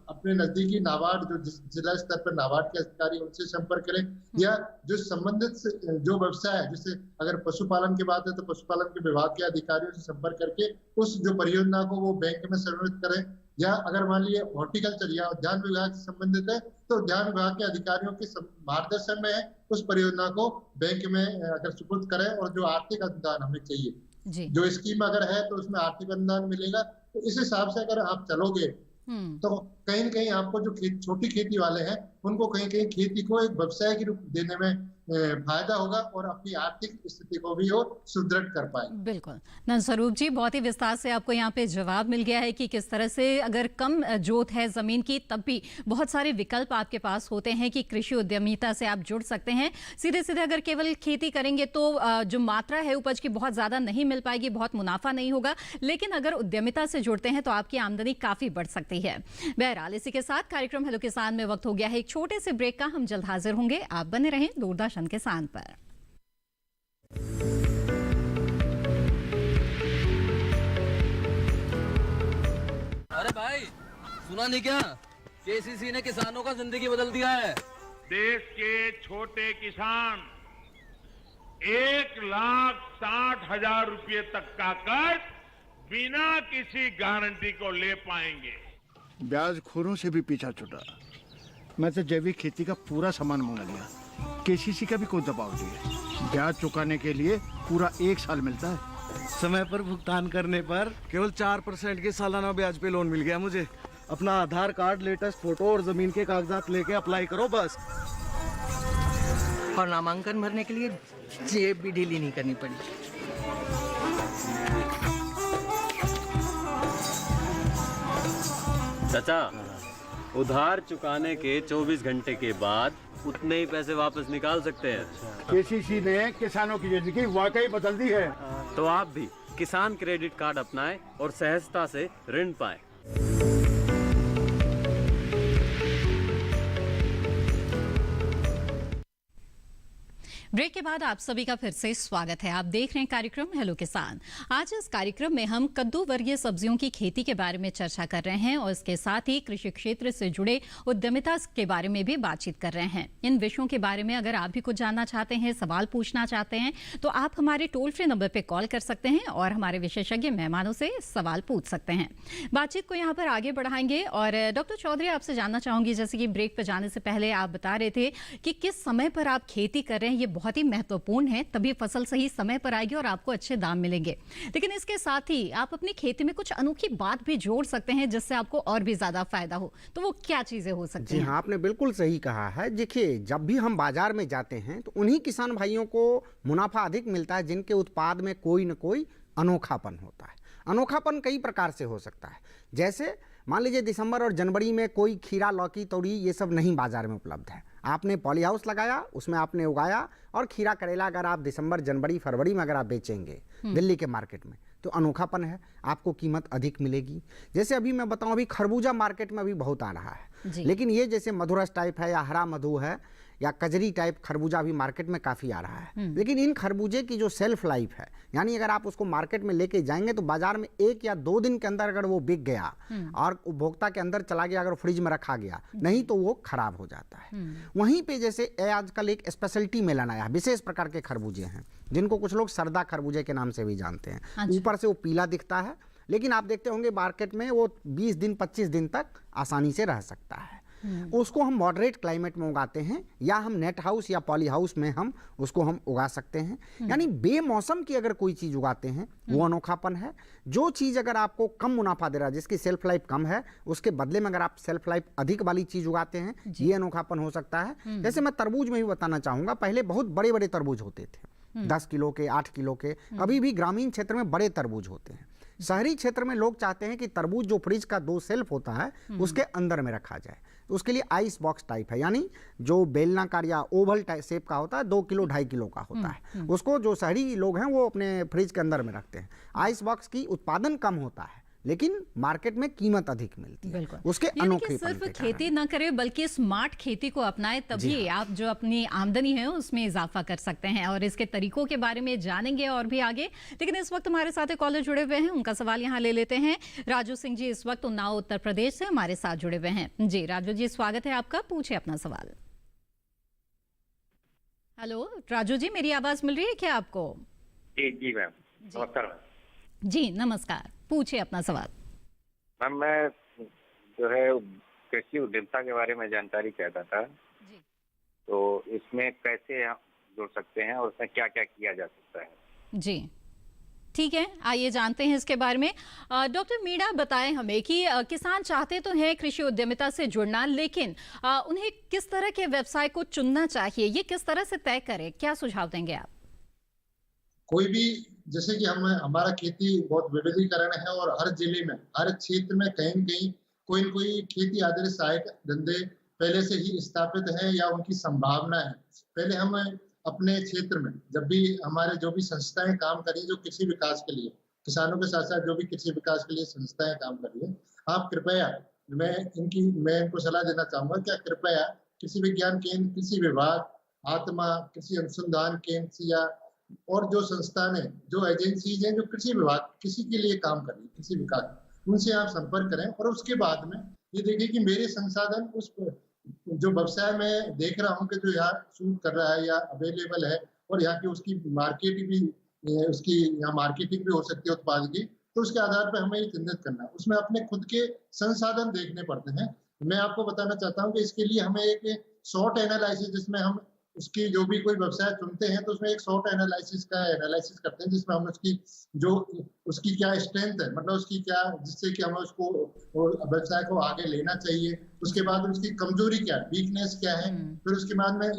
अपने नजदीकी नाबार्ड जो जिला स्तर पर नाबार्ड के अधिकारी उनसे संपर्क करें, या जो संबंधित जो व्यवसाय है, जैसे अगर पशुपालन की बात है तो पशुपालन के विभाग के अधिकारियों से संपर्क करके उस जो परियोजना को वो बैंक में समन्वित करें, या अगर मान लीजिए हॉर्टिकल्चर या उद्यान विभाग से संबंधित है तो उद्यान विभाग के अधिकारियों के मार्गदर्शन में उस परियोजना को बैंक में अगर सुपुर्द करें, और जो आर्थिक अनुदान हमें चाहिए, जो स्कीम अगर है तो उसमें आर्थिक अनुदान मिलेगा, तो इस हिसाब से अगर आप चलोगे तो कहीं न कहीं आपको जो छोटी खेती वाले हैं उनको कहीं कहीं खेती को एक व्यवसाय के रूप देने में फायदा होगा और अपनी आर्थिक स्थिति को भी वो सुदृढ़ कर पाए। बिल्कुल नंदस्वरूप जी, बहुत ही विस्तार से आपको यहाँ पे जवाब मिल गया है कि किस तरह से अगर कम जोत है जमीन की तब भी बहुत सारे विकल्प आपके पास होते हैं कि कृषि उद्यमिता से आप जुड़ सकते हैं। सीधे सीधे अगर केवल खेती करेंगे तो जो मात्रा है उपज की बहुत ज्यादा नहीं मिल पाएगी, बहुत मुनाफा नहीं होगा, लेकिन अगर उद्यमिता से जुड़ते हैं तो आपकी आमदनी काफी बढ़ सकती है। बहरहाल इसी के साथ कार्यक्रम हेलो किसान में वक्त हो गया है एक छोटे से ब्रेक का। हम जल्द हाजिर होंगे, आप बने रहें दूरदर्शन किसान पर। अरे भाई सुना नहीं क्या, KCC ने किसानों का जिंदगी बदल दिया है। देश के छोटे किसान 1,60,000 रुपये तक का कर्ज बिना किसी गारंटी को ले पाएंगे। ब्याज खोरों से भी पीछा छूटा, मैं तो जैविक खेती का पूरा सामान मंगा लिया। केसीसी का भी कोई दबाव नहीं है। ब्याज चुकाने के लिए पूरा 1 साल मिलता है। समय पर भुगतान करने पर केवल 4% के सालाना ब्याज पे लोन मिल गया मुझे। अपना आधार कार्ड, लेटेस्ट फोटो और जमीन के कागजात लेके अप्लाई करो बस। और नामांकन भरने के लिए जेब भी ढीली नहीं करनी पड़ी। चाचा, उधार चुकाने के 24 घंटे के बाद उतने ही पैसे वापस निकाल सकते हैं। केसीसी ने किसानों की जिंदगी वाकई बदल दी है। तो आप भी किसान क्रेडिट कार्ड अपनाएं और सहजता से ऋण पाएं। ब्रेक के बाद आप सभी का फिर से स्वागत है। आप देख रहे हैं कार्यक्रम हेलो किसान। आज इस कार्यक्रम में हम कद्दू वर्गीय सब्जियों की खेती के बारे में चर्चा कर रहे हैं और इसके साथ ही कृषि क्षेत्र से जुड़े उद्यमिता के बारे में भी बातचीत कर रहे हैं। इन विषयों के बारे में अगर आप भी कुछ जानना चाहते हैं, सवाल पूछना चाहते हैं, तो आप हमारे टोल फ्री नंबर पर कॉल कर सकते हैं और हमारे विशेषज्ञ मेहमानों से सवाल पूछ सकते हैं। बातचीत को यहाँ पर आगे बढ़ाएंगे और डॉक्टर चौधरी, आपसे जानना चाहूंगी, जैसे कि ब्रेक पर जाने से पहले आप बता रहे थे कि किस समय पर आप खेती कर रहे हैं, ये बहुत ही महत्वपूर्ण है, तभी फसल सही समय पर आएगी और आपको अच्छे दाम मिलेंगे। लेकिन इसके साथ ही आप अपनी खेती में कुछ अनोखी बात भी जोड़ सकते हैं जिससे आपको और भी ज्यादा फायदा हो। तो वो क्या चीजें हो सकती हैं? जी हाँ, आपने बिल्कुल सही कहा है। देखिए, जब भी हम बाजार में जाते हैं तो उन्हीं किसान भाइयों को मुनाफा अधिक मिलता है जिनके उत्पाद में कोई न कोई अनोखापन होता है। अनोखापन कई प्रकार से हो सकता है। जैसे मान लीजिए दिसंबर और जनवरी में कोई खीरा, लौकी, तोरी ये सब नहीं बाजार में उपलब्ध है। आपने पॉली हाउस लगाया, उसमें आपने उगाया और खीरा, करेला अगर आप दिसंबर, जनवरी, फरवरी में अगर आप बेचेंगे दिल्ली के मार्केट में तो अनोखापन है, आपको कीमत अधिक मिलेगी। जैसे अभी मैं बताऊं, अभी खरबूजा मार्केट में अभी बहुत आ रहा है, लेकिन ये जैसे मधुरस टाइप है या हरा मधु है या कजरी टाइप खरबूजा भी मार्केट में काफ़ी आ रहा है। लेकिन इन खरबूजे की जो सेल्फ लाइफ है, यानी अगर आप उसको मार्केट में लेके जाएंगे तो बाजार में 1 या 2 दिन के अंदर अगर वो बिक गया और उपभोक्ता के अंदर चला गया, अगर फ्रिज में रखा गया, नहीं तो वो खराब हो जाता है। वहीं पे जैसे आजकल एक स्पेशलिटी मेलन आया, विशेष प्रकार के खरबूजे हैं जिनको कुछ लोग सरदा खरबूजे के नाम से भी जानते हैं। ऊपर से वो पीला दिखता है, लेकिन आप देखते होंगे मार्केट में वो 20 दिन 25 दिन तक आसानी से रह सकता है। उसको हम मॉडरेट क्लाइमेट में उगाते हैं या हम नेट हाउस या पॉली हाउस में हम उसको उगा सकते हैं। यानी बेमौसम की अगर कोई चीज उगाते हैं वो अनोखापन है। जो चीज अगर आपको कम मुनाफा दे रहा है, जिसकी सेल्फ लाइफ कम है, उसके बदले में अगर आप सेल्फ लाइफ अधिक वाली चीज उगाते हैं, ये अनोखापन हो सकता है। जैसे मैं तरबूज में भी बताना चाहूंगा, पहले बहुत बड़े बड़े तरबूज होते थे, 10 किलो के, 8 किलो के। अभी भी ग्रामीण क्षेत्र में बड़े तरबूज होते हैं। शहरी क्षेत्र में लोग चाहते हैं कि तरबूज जो फ्रिज का 2 शेल्फ होता है उसके अंदर में रखा जाए। तो उसके लिए आइस बॉक्स टाइप है, यानी जो बेलनाकार या ओवल टाइप शेप का होता है, 2 किलो 2.5 किलो का होता है। उसको जो शहरी लोग हैं वो अपने फ्रिज के अंदर में रखते हैं। आइस बॉक्स की उत्पादन कम होता है लेकिन मार्केट में कीमत अधिक मिलती है। उसके अनोखे सिर्फ खेती न करें बल्कि स्मार्ट खेती को अपनाएं, तभी आप जो अपनी आमदनी है उसमें इजाफा कर सकते हैं। और इसके तरीकों के बारे में जानेंगे और भी आगे। लेकिन इस वक्त हमारे साथ एक कॉलर जुड़े हुए हैं, उनका सवाल यहाँ ले लेते हैं। राजू सिंह जी इस वक्त उन्नाव उत्तर प्रदेश से हमारे साथ जुड़े हुए हैं। जी राजू जी, स्वागत है आपका, पूछे अपना सवाल। हेलो राजू जी, मेरी आवाज मिल रही है क्या आपको? जी मैम, नमस्कार। जी नमस्कार, पूछे अपना सवाल। मैम, मैं जो है कृषि उद्यमिता के बारे में जानकारी चाहता था। तो इसमें कैसे हम जुड़ सकते हैं और उसमें क्या क्या किया जा सकता है? जी ठीक है, आइए जानते हैं इसके बारे में। डॉक्टर मीणा, बताएं हमें कि किसान चाहते तो हैं कृषि उद्यमिता से जुड़ना, लेकिन उन्हें किस तरह के व्यवसाय को चुनना चाहिए, ये किस तरह से तय करें, क्या सुझाव देंगे आप? कोई भी, जैसे कि हमारा खेती बहुत विविधीकरण है और हर जिले में, हर क्षेत्र में कहीं न कहीं कोई न कोई खेती आधारित सहायक धंधे पहले से ही स्थापित है या उनकी संभावना है। पहले हम अपने क्षेत्र में जब भी हमारे जो भी संस्थाएं काम कर रही है जो कृषि विकास के लिए, किसानों के साथ साथ जो भी कृषि विकास के लिए संस्थाएं काम कर रही है, आप कृपया, मैं इनको सलाह देना चाहूंगा, क्या कृपया कृषि विज्ञान केंद्र, कृषि विभाग, आत्मा कृषि अनुसंधान केंद्र या और जो संस्थान है, जो एजेंसीज हैं जो कृषि विभाग कृषि के लिए काम कर रही है, कृषि विकास, उनसे आप संपर्क करें और उसके बाद में ये देखिए कि मेरे संसाधन उस जो व्यवसाय में देख रहा हूँ कि जो यहाँ सूट कर रहा है या अवेलेबल है और यहाँ की उसकी मार्केटिंग भी, उसकी यहाँ मार्केटिंग भी हो सकती है उत्पाद की, तो उसके आधार पर हमें ये चिन्हित करना है। उसमें अपने खुद के संसाधन देखने पड़ते हैं मैं आपको बताना चाहता हूँ कि इसके लिए हमें एक शॉर्ट एनालिसिस, जिसमें हम उसकी जो भी कोई व्यवसाय चुनते हैं तो उसमें एक शॉर्ट एनालिसिस करते हैं, जिसमें हम उसकी क्या स्ट्रेंथ है, मतलब उसकी क्या, जिससे कि हमें उसको व्यवसाय को आगे लेना चाहिए। उसके बाद उसकी कमजोरी क्या है, वीकनेस क्या है, फिर उसके बाद में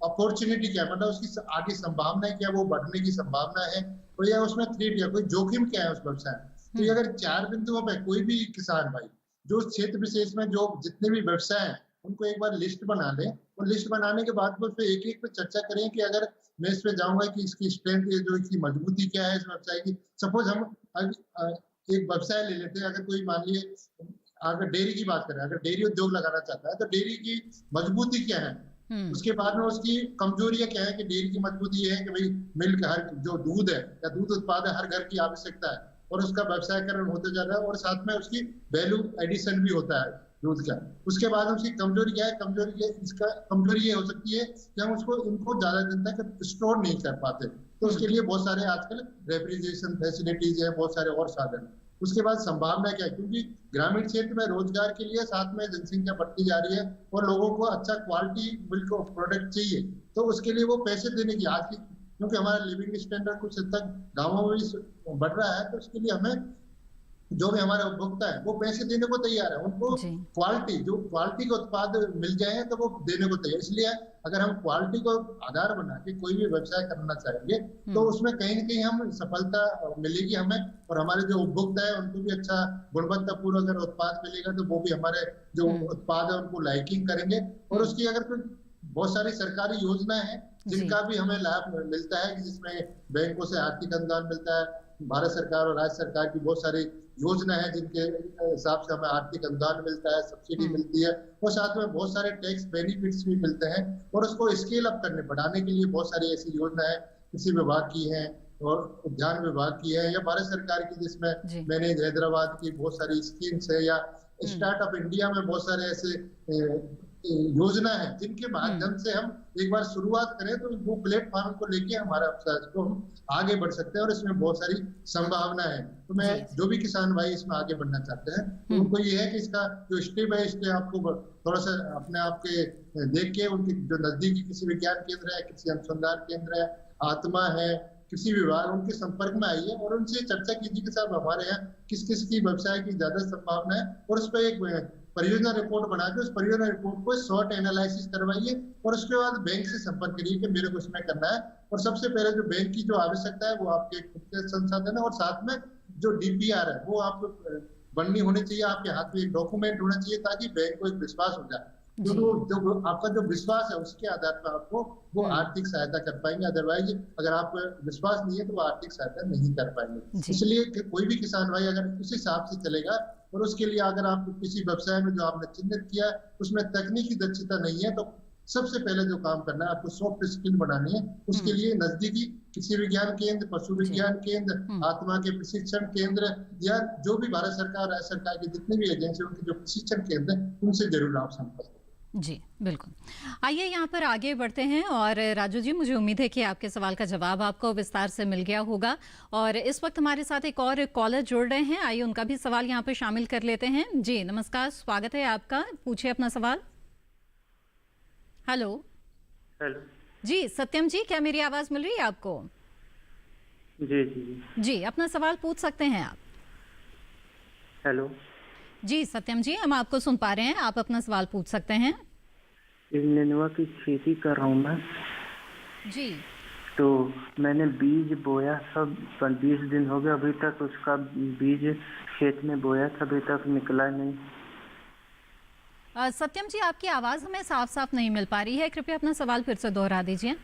अपॉर्चुनिटी क्या है, मतलब उसकी आगे संभावना क्या, वो बढ़ने की संभावना है, तो या उसमें थ्रेट या कोई जोखिम क्या है उस व्यवसाय में। तो ये अगर 4 बिंदुओं पर कोई भी किसान भाई जो क्षेत्र विशेष में जो जितने भी व्यवसाय हैं उनको एक बार लिस्ट बना लें, और लिस्ट बनाने के बाद फिर एक एक पे चर्चा करें कि अगर मैं इस पे जाऊंगा कि इसकी स्ट्रेंथ, जो इसकी मजबूती क्या है इस व्यवसाय की। सपोज हम एक व्यवसाय ले लेते हैं, अगर कोई मान लिए अगर डेयरी की बात करें, अगर डेयरी उद्योग लगाना चाहता है तो डेयरी की मजबूती क्या है, उसके बाद में उसकी कमजोरियां क्या है। कि डेयरी की मजबूती ये है कि भाई मिल्क, हर जो दूध है या दूध उत्पाद है हर घर की आवश्यकता है, और उसका व्यवसायकरण होते जा रहा है, और साथ में उसकी वैल्यू एडिशन भी होता है दूध का। उसके बाद उसकी कमजोरी क्या है, कमजोरी ये हो सकती है कि हम इनको ज्यादा दिन तक स्टोर नहीं कर पाते, तो उसके लिए बहुत सारे आजकल रेफ्रिजरेशन फैसिलिटीज है, बहुत सारे और साधन। उसके बाद संभावना क्या है, क्योंकि ग्रामीण क्षेत्र में रोजगार के लिए साथ में जनसंख्या बढ़ती जा रही है और लोगों को अच्छा क्वालिटी मिल्क प्रोडक्ट चाहिए, तो उसके लिए वो पैसे देने की आज की, क्योंकि हमारा लिविंग स्टैंडर्ड कुछ हद तक गाँवों में भी बढ़ रहा है, तो उसके लिए हमें जो भी हमारे उपभोक्ता है वो पैसे देने को तैयार है, उनको क्वालिटी के उत्पाद मिल जाए तो वो देने को तैयार। इसलिए अगर हम क्वालिटी को आधार बना के कोई भी व्यवसाय करना चाहेंगे तो उसमें कहीं न कहीं हम सफलता मिलेगी हमें, और हमारे जो उपभोक्ता है उनको भी अच्छा गुणवत्तापूर्ण अगर उत्पाद मिलेगा तो वो भी हमारे जो उत्पाद है उनको लाइकिंग करेंगे। और उसकी अगर कोई बहुत सारी सरकारी योजनाएं हैं जिनका भी हमें लाभ मिलता है, जिसमें बैंकों से आर्थिक अनुदान मिलता है, भारत सरकार और राज्य सरकार की बहुत सारी योजना है जिनके हिसाब से हमें आर्थिक अनुदान मिलता है, सब्सिडी मिलती है, और साथ में बहुत सारे टैक्स बेनिफिट्स भी मिलते हैं। और उसको स्केल अप बढ़ाने के लिए बहुत सारी ऐसी योजनाएं कृषि विभाग की हैं और उद्यान विभाग की है, या भारत सरकार की, जिसमें मैंने हैदराबाद की बहुत सारी स्कीम्स है, या स्टार्टअप इंडिया में बहुत सारे ऐसे योजना है जिनके माध्यम से हम एक बार शुरुआत करें तो वो प्लेटफॉर्म को लेके हमारा व्यवसाय को हम आगे बढ़ सकते हैं, और इसमें बहुत सारी संभावना है। तो मैं जो भी किसान भाई इसमें आगे बढ़ना चाहते हैं तो उनको ये है कि इसका जो स्टेप बाय स्टेप आपको थोड़ा सा अपने आप के देख के उनके जो नजदीकी कृषि विज्ञान केंद्र है, कृषि अनुसंधान केंद्र है, आत्मा है, कृषि विभाग, उनके संपर्क में आइए और उनसे चर्चा कीजिए कि साहब हमारे यहाँ किस किस की व्यवसाय की ज्यादा संभावना है, और उस पर एक परियोजना रिपोर्ट बना के उस परियोजना रिपोर्ट को शॉर्ट एनालिसिस करवाइए, और उसके बाद बैंक से संपर्क करिए कि मेरे को इसमें करना है। और सबसे पहले जो बैंक की जो आवश्यकता है वो आपके खुद के संसाधन है, और साथ में जो डीपीआर है वो आप बननी होनी चाहिए, आपके हाथ में एक डॉक्यूमेंट होना चाहिए, ताकि बैंक को एक विश्वास हो जाए। जो आपका जो विश्वास है उसके आधार पर आपको वो आर्थिक सहायता कर पाएंगे, अदरवाइज अगर आपको विश्वास नहीं है तो वो आर्थिक सहायता नहीं कर पाएंगे। इसलिए कोई भी किसान भाई अगर उस हिसाब से चलेगा, और उसके लिए अगर आप किसी व्यवसाय में जो आपने चिन्हित किया उसमें तकनीकी दक्षता नहीं है तो सबसे पहले जो काम करना है आपको सॉफ्ट स्किल बनानी है। उसके लिए नजदीकी कृषि विज्ञान केंद्र, पशु विज्ञान केंद्र, आत्मा के प्रशिक्षण केंद्र, या जो भी भारत सरकार राज्य सरकार की जितनी भी एजेंसी उनके जो प्रशिक्षण केंद्र है उनसे जरूर आप संपर्क। जी बिल्कुल। आइए यहाँ पर आगे बढ़ते हैं, और राजू जी मुझे उम्मीद है कि आपके सवाल का जवाब आपको विस्तार से मिल गया होगा। और इस वक्त हमारे साथ एक और कॉलर जुड़ रहे हैं, आइए उनका भी सवाल यहाँ पर शामिल कर लेते हैं। जी नमस्कार, स्वागत है आपका, पूछिए अपना सवाल। हेलो जी सत्यम जी, क्या मेरी आवाज मिल रही है आपको? जी अपना सवाल पूछ सकते हैं आप। हेलो जी सत्यम जी, हम आपको सुन पा रहे हैं, आप अपना सवाल पूछ सकते हैं। नेनुआ की खेती कर रहा हूँ मैं जी। तो मैंने बीज बोया, सब 20 दिन हो गया, अभी तक उसका बीज खेत में बोया था, अभी तक निकला नहीं। सत्यम जी आपकी आवाज हमें साफ साफ नहीं मिल पा रही है, कृपया अपना सवाल फिर से दोहरा दीजिए।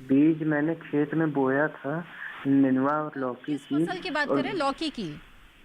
बीज मैंने खेत में बोया था नेनुआ और लौकी की। फसल की बात करें, लौकी की?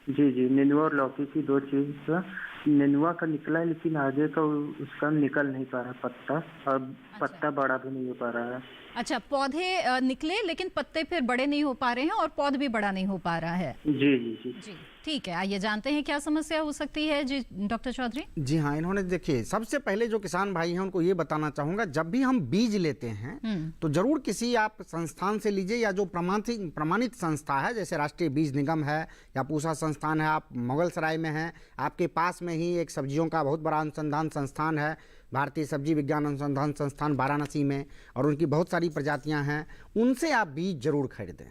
जी नेनुआ और लौकी की, दो चीज का। नेनुआ का निकला है लेकिन आगे का उसका निकल नहीं पा रहा पत्ता, और पत्ता बड़ा भी नहीं हो पा रहा है। अच्छा, पौधे निकले लेकिन पत्ते फिर बड़े नहीं हो पा रहे हैं और पौध भी बड़ा नहीं हो पा रहा है। जी। ठीक है, आइए जानते हैं क्या समस्या हो सकती है जी डॉक्टर चौधरी। जी हाँ, इन्होंने देखिए, सबसे पहले जो किसान भाई हैं उनको ये बताना चाहूँगा, जब भी हम बीज लेते हैं तो जरूर किसी आप संस्थान से लीजिए, या जो प्रमाणित संस्था है, जैसे राष्ट्रीय बीज निगम है या पूसा संस्थान है, आप मुगलसराय में हैं, आपके पास में ही एक सब्जियों का बहुत बड़ा अनुसंधान संस्थान है, भारतीय सब्जी विज्ञान अनुसंधान संस्थान वाराणसी में, और उनकी बहुत सारी प्रजातियाँ हैं, उनसे आप बीज जरूर खरीदें।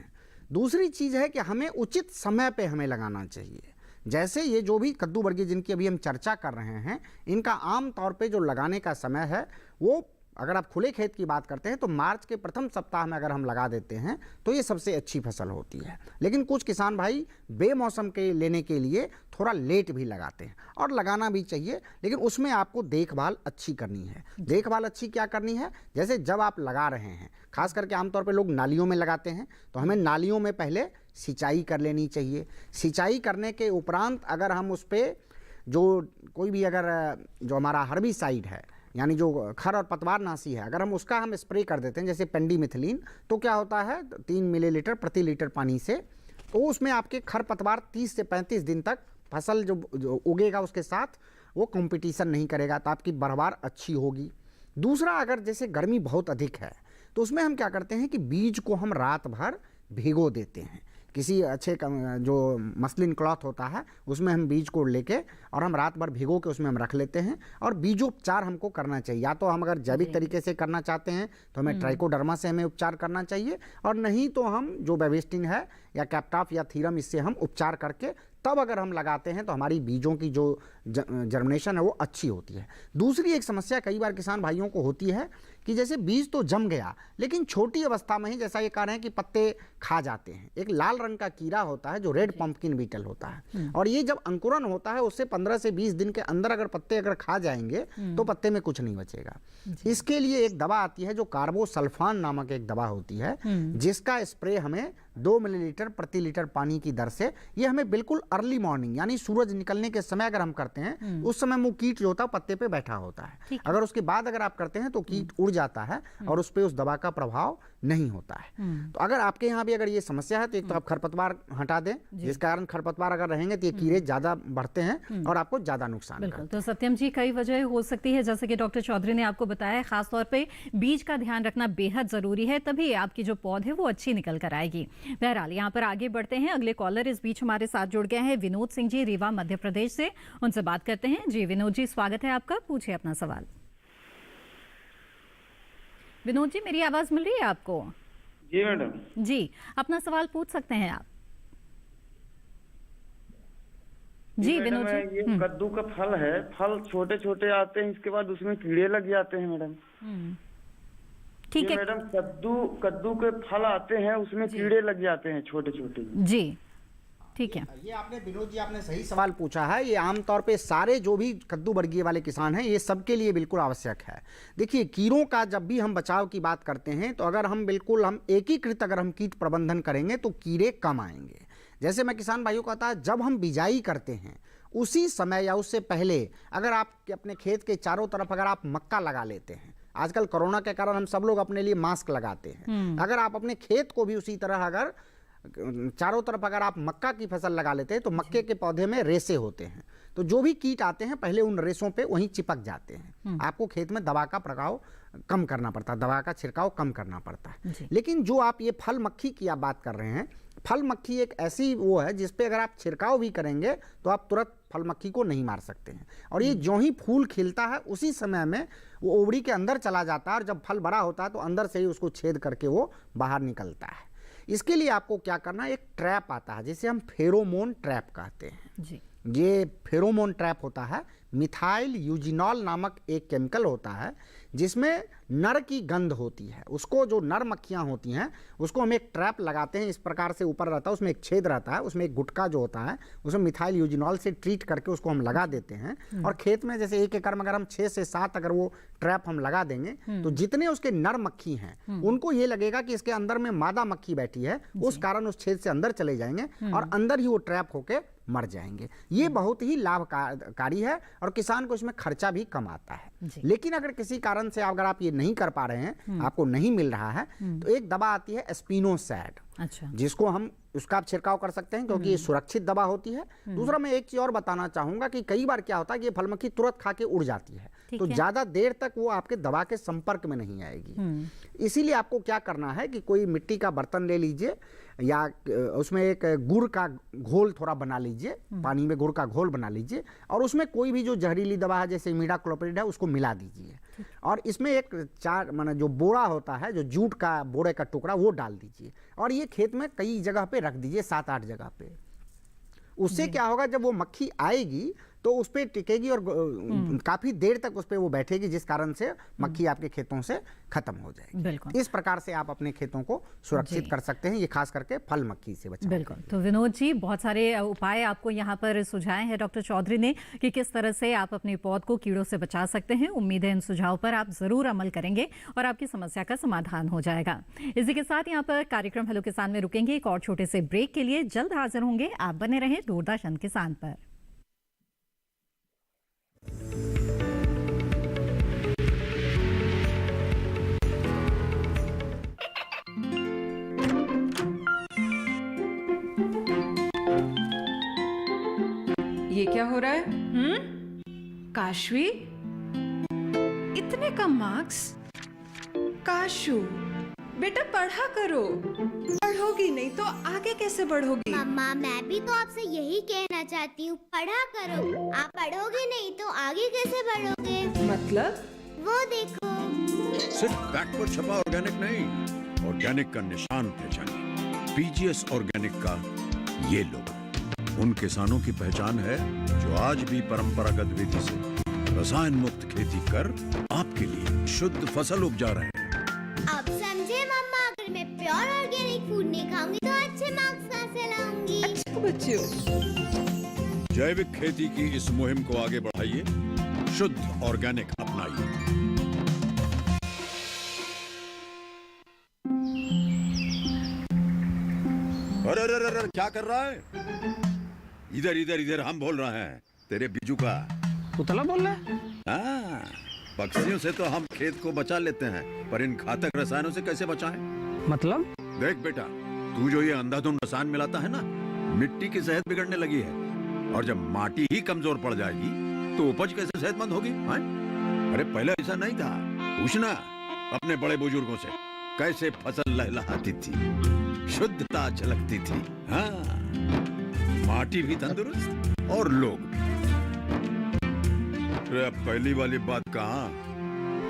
दूसरी चीज़ है कि हमें उचित समय पे हमें लगाना चाहिए। जैसे ये जो भी कद्दू वर्गीय जिनकी अभी हम चर्चा कर रहे हैं, इनका आम तौर पे जो लगाने का समय है वो, अगर आप खुले खेत की बात करते हैं तो मार्च के प्रथम सप्ताह में अगर हम लगा देते हैं तो ये सबसे अच्छी फसल होती है। लेकिन कुछ किसान भाई बेमौसम के लेने के लिए थोड़ा लेट भी लगाते हैं, और लगाना भी चाहिए, लेकिन उसमें आपको देखभाल अच्छी करनी है। देखभाल अच्छी क्या करनी है, जैसे जब आप लगा रहे हैं, खास करके आमतौर पर लोग नालियों में लगाते हैं, तो हमें नालियों में पहले सिंचाई कर लेनी चाहिए। सिंचाई करने के उपरांत अगर हम उस पर जो कोई भी अगर जो हमारा हर्बिसाइड है, यानी जो खर और पतवार नाशी है, अगर हम उसका हम स्प्रे कर देते हैं, जैसे पेंडीमिथिलीन, तो क्या होता है 3 मिलीलीटर प्रति लीटर पानी से, तो उसमें आपके खर पतवार 30 से 35 दिन तक फसल जो उगेगा उसके साथ वो कंपटीशन नहीं करेगा, तो आपकी बढ़वार अच्छी होगी। दूसरा, अगर जैसे गर्मी बहुत अधिक है तो उसमें हम क्या करते हैं कि बीज को हम रात भर भिगो देते हैं, किसी अच्छे जो मसलिन क्लॉथ होता है उसमें हम बीज को लेके और हम रात भर भिगो के उसमें हम रख लेते हैं। और बीजोपचार हमको करना चाहिए, या तो हम अगर जैविक तरीके से करना चाहते हैं तो हमें ट्राइकोडर्मा से हमें उपचार करना चाहिए, और नहीं तो हम जो बेविस्टिन है या कैप्टाफ या थीरम, इससे हम उपचार करके तब अगर हम लगाते हैं तो हमारी बीजों की जो जर्मिनेशन है वो अच्छी होती है। दूसरी एक समस्या कई बार किसान भाइयों को होती है कि जैसे बीज तो जम गया, लेकिन छोटी अवस्था में ही, जैसा ये कह रहे हैं कि पत्ते खा जाते हैं, एक लाल रंग का कीड़ा होता है जो रेड पंपकिन बीटल होता है, और ये जब अंकुरन होता है उससे 15 से 20 दिन के अंदर अगर पत्ते अगर खा जाएंगे तो पत्ते में कुछ नहीं बचेगा। इसके लिए एक दवा आती है जो कार्बोसल्फान नामक एक दवा होती है, जिसका स्प्रे हमें 2 मिलीलीटर प्रति लीटर पानी की दर से, ये हमें बिल्कुल अर्ली मॉर्निंग यानी सूरज निकलने के समय अगर हम करते हैं, उस समय वो कीट जो होता है पत्ते पे बैठा होता है, अगर उसके बाद अगर आप करते हैं तो कीट उड़ जाता है और उस पे उस दवा का प्रभाव नहीं होता है। तो अगर आपके यहाँ भी अगर ये समस्या है तो एक तो आप खरपतवार हटा दें, जिस कारण खरपतवार अगर रहेंगे तो ये कीड़े ज्यादा बढ़ते हैं और आपको ज्यादा नुकसान करते हैं। तो सत्यम जी, कई वजह हो सकती है, जैसे कि डॉक्टर चौधरी ने आपको बताया, खासतौर पे बीज का ध्यान रखना बेहद जरूरी है, तभी आपकी जो पौध है वो अच्छी निकल कर आएगी। बहरहाल यहाँ पर आगे बढ़ते हैं, अगले कॉलर इस बीच हमारे साथ जुड़ गए हैं विनोद सिंह जी, रीवा मध्य प्रदेश से, उनसे बात करते हैं। जी विनोद जी, स्वागत है आपका, पूछिए अपना सवाल। विनोद जी, मेरी आवाज मिल रही है आपको? जी मैडम। जी, अपना सवाल पूछ सकते हैं आप। जी विनोद जी, ये कद्दू का फल है, फल छोटे छोटे आते हैं, इसके बाद उसमें कीड़े लग जाते हैं मैडम। ठीक है मैडम, कद्दू के फल आते हैं उसमें कीड़े लग जाते हैं छोटे छोटे। जी ठीक है, ये आपने विनोद जी आपने सही सवाल पूछा है। ये आमतौर पे सारे जो भी कद्दू वर्गीय वाले किसान हैं, ये सबके लिए बिल्कुल आवश्यक है। देखिए, कीड़ों का जब भी हम बचाव की बात करते हैं तो अगर हम बिल्कुल हम एकीकृत अगर हम कीट प्रबंधन करेंगे तो कीड़े कम आएंगे। जैसे मैं किसान भाइयों को कहता है, जब हम बिजाई करते हैं उसी समय या उससे पहले अगर आप अपने खेत के चारों तरफ अगर आप मक्का लगा लेते हैं, आजकल कोरोना के कारण हम सब लोग अपने लिए मास्क लगाते हैं, अगर आप अपने खेत को भी उसी तरह अगर चारों तरफ अगर आप मक्का की फसल लगा लेते हैं तो मक्के के पौधे में रेसे होते हैं, तो जो भी कीट आते हैं पहले उन रेसों पे वहीं चिपक जाते हैं। आपको खेत में दवा का प्रभाव कम करना पड़ता है, दवा का छिड़काव कम करना पड़ता है। लेकिन जो आप ये फल मक्खी की आप बात कर रहे हैं, फल मक्खी एक ऐसी वो है जिसपे अगर आप छिड़काव भी करेंगे तो आप तुरंत फल मक्खी को नहीं मार सकते हैं, और ये जो ही फूल खिलता है उसी समय में वो ओवड़ी के अंदर चला जाता है, और जब फल बड़ा होता है तो अंदर से ही उसको छेद करके वो बाहर निकलता है। इसके लिए आपको क्या करना है, एक ट्रैप आता है जिसे हम फेरोमोन ट्रैप कहते हैं जी। ये फेरोमोन ट्रैप होता है, मिथाइल यूजिनॉल नामक एक केमिकल होता है जिसमें नर की गंध होती है, उसको जो नर मक्खियाँ होती हैं उसको हम एक ट्रैप लगाते हैं, इस प्रकार से ऊपर रहता है, उसमें एक छेद रहता है, उसमें एक गुटका जो होता है उसमें मिथाइल यूजिनॉल से ट्रीट करके उसको हम लगा देते हैं। और खेत में जैसे 1 एकड़ में अगर हम 6 से 7 अगर वो ट्रैप हम लगा देंगे तो जितने उसके नर मक्खी हैं उनको ये लगेगा कि इसके अंदर में मादा मक्खी बैठी है, उस कारण उस छेद से अंदर चले जाएंगे और अंदर ही वो ट्रैप होके मर जाएंगे। ये बहुत ही लाभकारी है और किसान को इसमें खर्चा भी कम आता है। लेकिन अगर किसी कारण से अगर आप ये नहीं कर पा रहे हैं, आपको नहीं मिल रहा है, तो एक दवा आती है स्पिनोसैड, जिसको हम उसका आप छिड़काव कर सकते हैं क्योंकि ये सुरक्षित दवा होती है। दूसरा मैं एक चीज और बताना चाहूंगा कि कई बार क्या होता है कि ये फल मक्खी तुरंत खा के उड़ जाती है, तो ज्यादा देर तक वो आपके दवा के संपर्क में नहीं आएगी। इसीलिए आपको क्या करना है कि कोई मिट्टी का बर्तन ले लीजिए या उसमें एक गुड़ का घोल थोड़ा बना लीजिए, पानी में गुड़ का घोल बना लीजिए और उसमें कोई भी जो जहरीली दवा है जैसे इमिडाक्लोप्रिड है उसको मिला दीजिए और इसमें एक माने जो बोरा होता है, जो जूट का बोरे का टुकड़ा, वो डाल दीजिए और ये खेत में कई जगह पे रख दीजिए, 7-8 जगह पे। उससे क्या होगा, जब वो मक्खी आएगी तो उस पर टिकेगी और काफी देर तक उस पर वो बैठेगी, जिस कारण से मक्खी आपके खेतों से खत्म हो जाएगी। इस प्रकार से आप अपने खेतों को सुरक्षित कर सकते हैं, ये खास करके फल मक्खी से बचाव। बिल्कुल। तो विनोद जी, बहुत सारे उपाय आपको यहाँ पर सुझाए हैं डॉक्टर चौधरी ने कि किस तरह से आप अपने पौध को कीड़ों से बचा सकते हैं। उम्मीद है इन सुझाव पर आप जरूर अमल करेंगे और आपकी समस्या का समाधान हो जाएगा। इसी के साथ यहाँ पर कार्यक्रम हेलो किसान में रुकेंगे एक और छोटे से ब्रेक के लिए। जल्द हाजिर होंगे, आप बने रहें दूरदर्शन किसान पर। ये क्या हो रहा है? काशवी, इतने कम मार्क्स? काशू बेटा पढ़ा करो, पढ़ोगी नहीं तो आगे कैसे बढ़ोगी? मम्मा मैं भी तो आपसे यही कहना चाहती हूँ, पढ़ा करो। आप पढ़ोगे नहीं तो आगे कैसे बढ़ोगे? मतलब? वो देखो, सिर्फ बैक पर छपा ऑर्गेनिक नहीं, ऑर्गेनिक का निशान पहचानिए। पीजीएस ऑर्गेनिक का ये लोगो उन किसानों की पहचान है जो आज भी परंपरागत विधि से रसायन मुक्त खेती कर आपके लिए शुद्ध फसल उपजा रहे हैं। अब समझे मम्मा, अगर मैं प्योर ऑर्गेनिक फूड नहीं खाऊंगी तो अच्छे मार्क्स कहाँ से लाऊंगी? अच्छा बच्चों, जैविक खेती की इस मुहिम को आगे बढ़ाइए, शुद्ध ऑर्गेनिक अपनाइए। अरे अरे अरे क्या कर रहा है? इधर इधर इधर, हम बोल रहे हैं तेरे बीजू का। पुतला बोल रहा है? हाँ, पक्षियों से तो हम खेत को बचा लेते हैं, पर इन घातक रसायनों से कैसे बचाएं? मतलब? देख बेटा, तू जो ये अंधाधुंध रसायन मिलाता है ना, मिट्टी की सेहत बिगड़ने लगी है और जब माटी ही कमजोर पड़ जाएगी तो उपज कैसे सेहतमंद होगी? अरे पहले ऐसा नहीं था, पूछना अपने बड़े बुजुर्गों से, कैसे फसल लहलहाती थी, शुद्धता झलकती थी। हाँ, माटी भी तंदुरुस्त और लोग भी। अब पहली वाली बात कहाँ?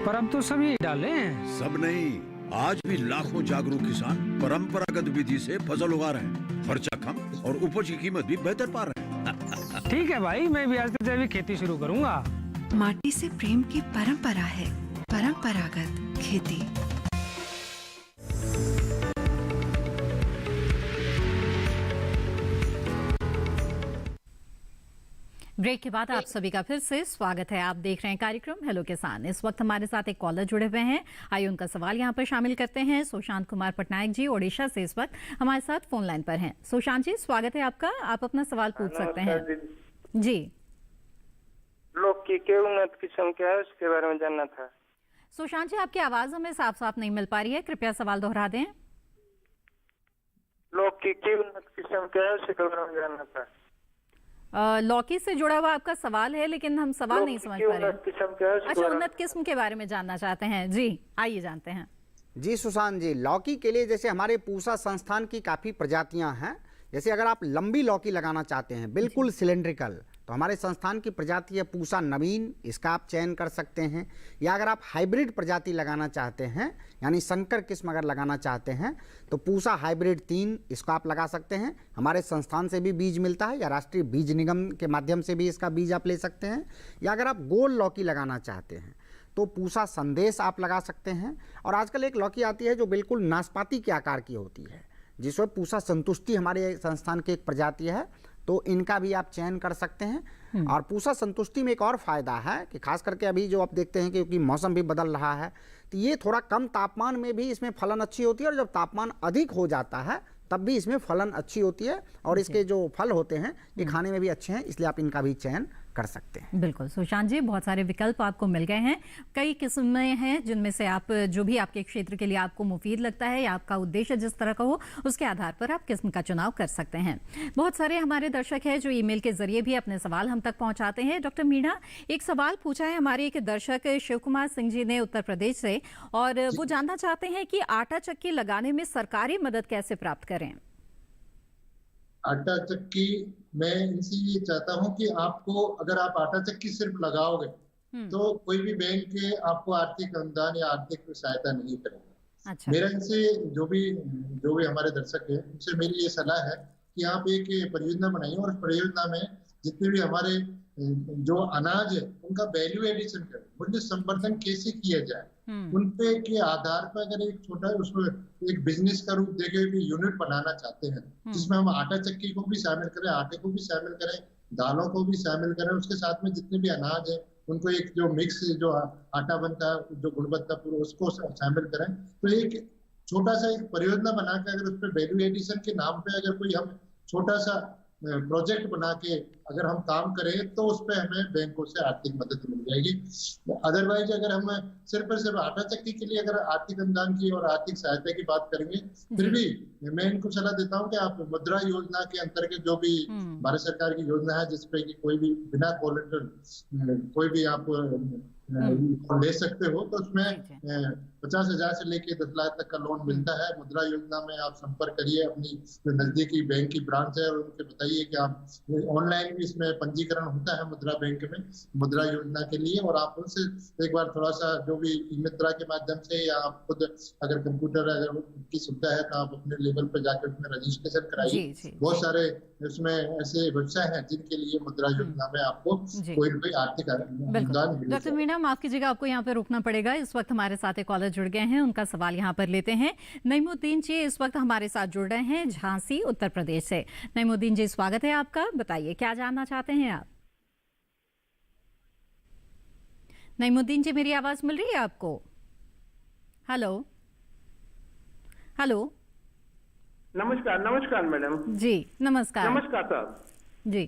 पर अब तो सभी डाले हैं। सब नहीं, आज भी लाखों जागरूक किसान परंपरागत विधि से फसल उगा रहे हैं, खर्चा कम और उपज की कीमत भी बेहतर पा रहे हैं। ठीक है भाई, मैं भी आज से जैविक खेती शुरू करूंगा। माटी से प्रेम की परंपरा है, परंपरागत खेती। ब्रेक के बाद आप सभी का फिर से स्वागत है। आप देख रहे हैं कार्यक्रम हेलो किसान। इस वक्त हमारे साथ एक कॉलर जुड़े हुए हैं, आइए उनका सवाल यहाँ पर शामिल करते हैं। सुशांत कुमार पटनायक जी ओडिशा से इस वक्त हमारे साथ फोन लाइन पर हैं। सुशांत जी, स्वागत है आपका, आप अपना सवाल पूछ सकते हैं जी। लौकी के उन्नत किस्म क्या है, उसके बारे में जानना था। सुशांत जी, आपकी आवाज हमें साफ साफ नहीं मिल पा रही है, कृपया सवाल दोहरा दें। लौकी की उन्नत किस्म क्या है, उसके बारे में जानना था। लौकी से जुड़ा हुआ आपका सवाल है, लेकिन हम सवाल नहीं समझ पा रहे हैं। अच्छा, उन्नत किस्म के बारे में जानना चाहते हैं जी, आइए जानते हैं। जी सुशांत जी, लौकी के लिए जैसे हमारे पूसा संस्थान की काफ़ी प्रजातियां हैं। जैसे अगर आप लंबी लौकी लगाना चाहते हैं, बिल्कुल सिलेंड्रिकल, तो हमारे संस्थान की प्रजाति है पूसा नवीन, इसका आप चयन कर सकते हैं। या अगर आप हाइब्रिड प्रजाति लगाना चाहते हैं, यानी संकर किस्म अगर लगाना चाहते हैं, तो पूसा हाइब्रिड 3 इसको आप लगा सकते हैं। हमारे संस्थान से भी बीज मिलता है या राष्ट्रीय बीज निगम के माध्यम से भी इसका बीज आप ले सकते हैं। या अगर आप गोल लौकी लगाना चाहते हैं तो पूसा संदेश आप लगा सकते हैं। और आजकल एक लौकी आती है जो बिल्कुल नाशपाती के आकार की होती है, जिसमें पूसा संतुष्टि हमारे संस्थान की एक प्रजाति है, तो इनका भी आप चयन कर सकते हैं। और पूसा संतुष्टि में एक और फायदा है कि खास करके अभी जो आप देखते हैं क्योंकि मौसम भी बदल रहा है, तो ये थोड़ा कम तापमान में भी इसमें फलन अच्छी होती है और जब तापमान अधिक हो जाता है तब भी इसमें फलन अच्छी होती है और इसके जो फल होते हैं ये खाने में भी अच्छे हैं, इसलिए आप इनका भी चयन कर सकते हैं। बिल्कुल सुशांत जी, बहुत सारे विकल्प आपको मिल गए हैं, कई किस्में हैं जिनमें से आप जो भी आपके क्षेत्र के लिए आपको मुफीद लगता है या आपका उद्देश्य जिस तरह का हो उसके आधार पर आप किस्म का चुनाव कर सकते हैं। बहुत सारे हमारे दर्शक हैं जो ईमेल के जरिए भी अपने सवाल हम तक पहुंचाते हैं। डॉक्टर मीणा, एक सवाल पूछा है हमारे एक दर्शक शिव कुमार सिंह जी ने उत्तर प्रदेश से, और वो जानना चाहते हैं कि आटा चक्की लगाने में सरकारी मदद कैसे प्राप्त करें। आटा चक्की मैं इनसे ये चाहता हूँ कि आपको, अगर आप आटा चक्की सिर्फ लगाओगे तो कोई भी बैंक आपको आर्थिक अनुदान या आर्थिक सहायता नहीं करेगा। अच्छा। मेरा इनसे जो भी हमारे दर्शक है उनसे मेरी ये सलाह है कि आप एक परियोजना बनाइए और उस परियोजना में जितने भी हमारे जो अनाज है उनका वैल्यू एडिशन करें, मूल्य संवर्धन कैसे किया जाए, उनपे के आधार पर अगर एक छोटा उसको एक बिजनेस का रूप देके भी यूनिट बनाना चाहते हैं जिसमें हम आटा चक्की को भी शामिल करें, आटे को भी शामिल करें, दालों को भी शामिल करें, उसके साथ में जितने भी अनाज है उनको एक जो मिक्स जो आटा बनता है जो गुणवत्ता पूर्ण उसको शामिल करें। तो एक छोटा सा एक परियोजना बना के अगर उस पर वैल्यू एडिशन के नाम पे अगर कोई हम छोटा सा प्रोजेक्ट बना के अगर हम काम करें तो उस पर हमें बैंकों से आर्थिक मदद मिल जाएगी। अदरवाइज अगर हम सिर्फ और सिर्फ आटा चक्की के लिए अगर आर्थिक अनुदान की और आर्थिक सहायता की बात करेंगे, फिर भी मैं इनको सलाह देता हूं कि आप मुद्रा योजना के अंतर्गत जो भी भारत सरकार की योजना है जिसपे कि कोई भी बिना कोलेटरल कोई भी आप ले सकते हो, तो उसमें 50,000 से लेके 10 लाख तक का लोन मिलता है। मुद्रा योजना में आप संपर्क करिए अपनी नजदीकी बैंक की ब्रांच है और उनके बताइए कि आप ऑनलाइन भी इसमें पंजीकरण होता है मुद्रा बैंक में मुद्रा योजना के लिए, और आप उनसे एक बार थोड़ा सा जो भी ई-मित्रा के माध्यम से या आप खुद अगर कंप्यूटर अगर की सुविधा है तो आप अपने लेवल पर जाकर उसमें रजिस्ट्रेशन कराइए। बहुत सारे उसमें ऐसे व्यवसाय हैं जिनके लिए मुद्रा योजना में आपको कोई न कोई आर्थिक अनुदान मिलेगा। डॉक्टर मीणा, माफ कीजिएगा, आपको यहाँ पे रुकना पड़ेगा। इस वक्त हमारे साथ एक कॉलर जुड़ गए हैं, उनका सवाल यहाँ पर लेते हैं। नईमुद्दीन जी इस वक्त हमारे साथ जुड़ रहे हैं झांसी उत्तर प्रदेश से। नईमुद्दीन जी, स्वागत है आपका, बताइए क्या जानना चाहते हैं आप। नईमुद्दीन जी, मेरी आवाज मिल रही है आपको? Hello hello. नमस्कार। नमस्कार मैडम जी नमस्कार। नमस्कार साहब जी।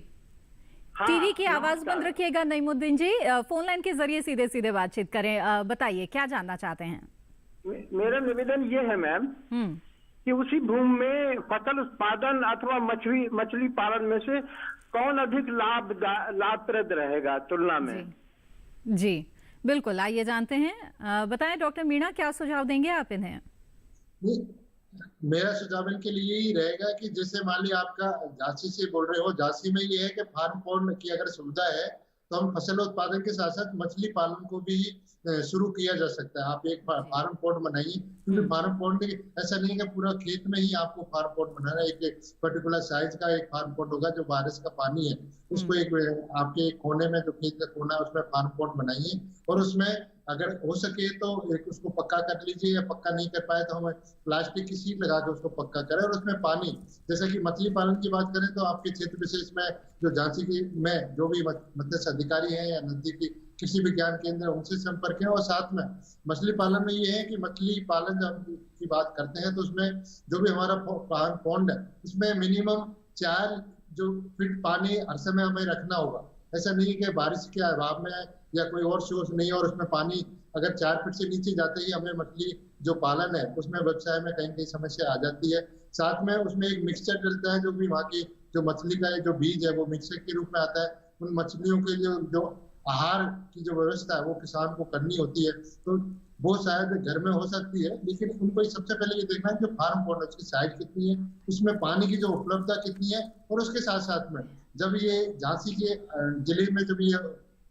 टीवी की आवाज बंद रखिएगा नईमुद्दीन जी, फोन लाइन के जरिए सीधे सीधे बातचीत करें। बताइए क्या जानना चाहते हैं। मेरा निवेदन ये है मैम कि उसी भूमि में फसल उत्पादन अथवा मछली पालन में से कौन अधिक लाभप्रद रहेगा तुलना में। जी बिल्कुल, आइए जानते हैं। बताएं डॉक्टर मीणा, क्या सुझाव देंगे आप इन्हें। मेरा सुझाव इनके लिए ही रहेगा कि जैसे मान लीजिए आपका झांसी से बोल रहे हो, झांसी में ये है कि फार्म पॉन्ड की अगर सुविधा है तो हम फसल उत्पादन के साथ साथ मछली पालन को भी शुरू किया जा सकता है। आप एक फार्म पॉन्ड बनाइए, क्योंकि फार्म पॉन्ड ऐसा नहीं है कि पूरा खेत में ही आपको फार्म पॉन्ड बनाना है। एक पर्टिकुलर साइज का एक फार्म पॉन्ड होगा, जो बारिश का पानी है उसको एक आपके कोने में जो खेत का कोना है उसमें फार्म पॉन्ड बनाइए, और उसमें अगर हो सके तो एक उसको पक्का कर लीजिए, या पक्का नहीं कर पाए तो हम प्लास्टिक की शीट लगा के उसको पक्का करें, और उसमें पानी, जैसे कि मछली पालन की बात करें तो आपके क्षेत्र विशेष में जो झांसी की में जो भी मत्स्य अधिकारी हैं या नजदीकी कृषि विज्ञान केंद्र उनसे संपर्क है। और साथ में मछली पालन में ये है कि मछली पालन जब की बात करते हैं तो उसमें जो भी हमारा पॉन्ड है उसमें मिनिमम 4 फीट पानी हर समय हमें रखना होगा। ऐसा नहीं कि बारिश के अभाव में या कोई और सोर्स नहीं और उसमें पानी अगर 4 फीट से नीचे जाते ही हमें मछली जो पालन है उसमें व्यवसाय में कहीं कहीं समस्या आ जाती है। साथ में उसमें एक मिक्सचर डलता है, जो भी वहाँ की जो मछली का जो बीज है वो मिक्सचर के रूप में आता है। उन मछलियों के लिए जो आहार की जो व्यवस्था है वो किसान को करनी होती है, तो वो शायद घर में हो सकती है, लेकिन उनको सबसे पहले ये देखना है कि फार्म पॉन्ड उसकी साइज कितनी है, उसमें पानी की जो उपलब्धता कितनी है, और उसके साथ साथ में जब ये झांसी के जिले में जब ये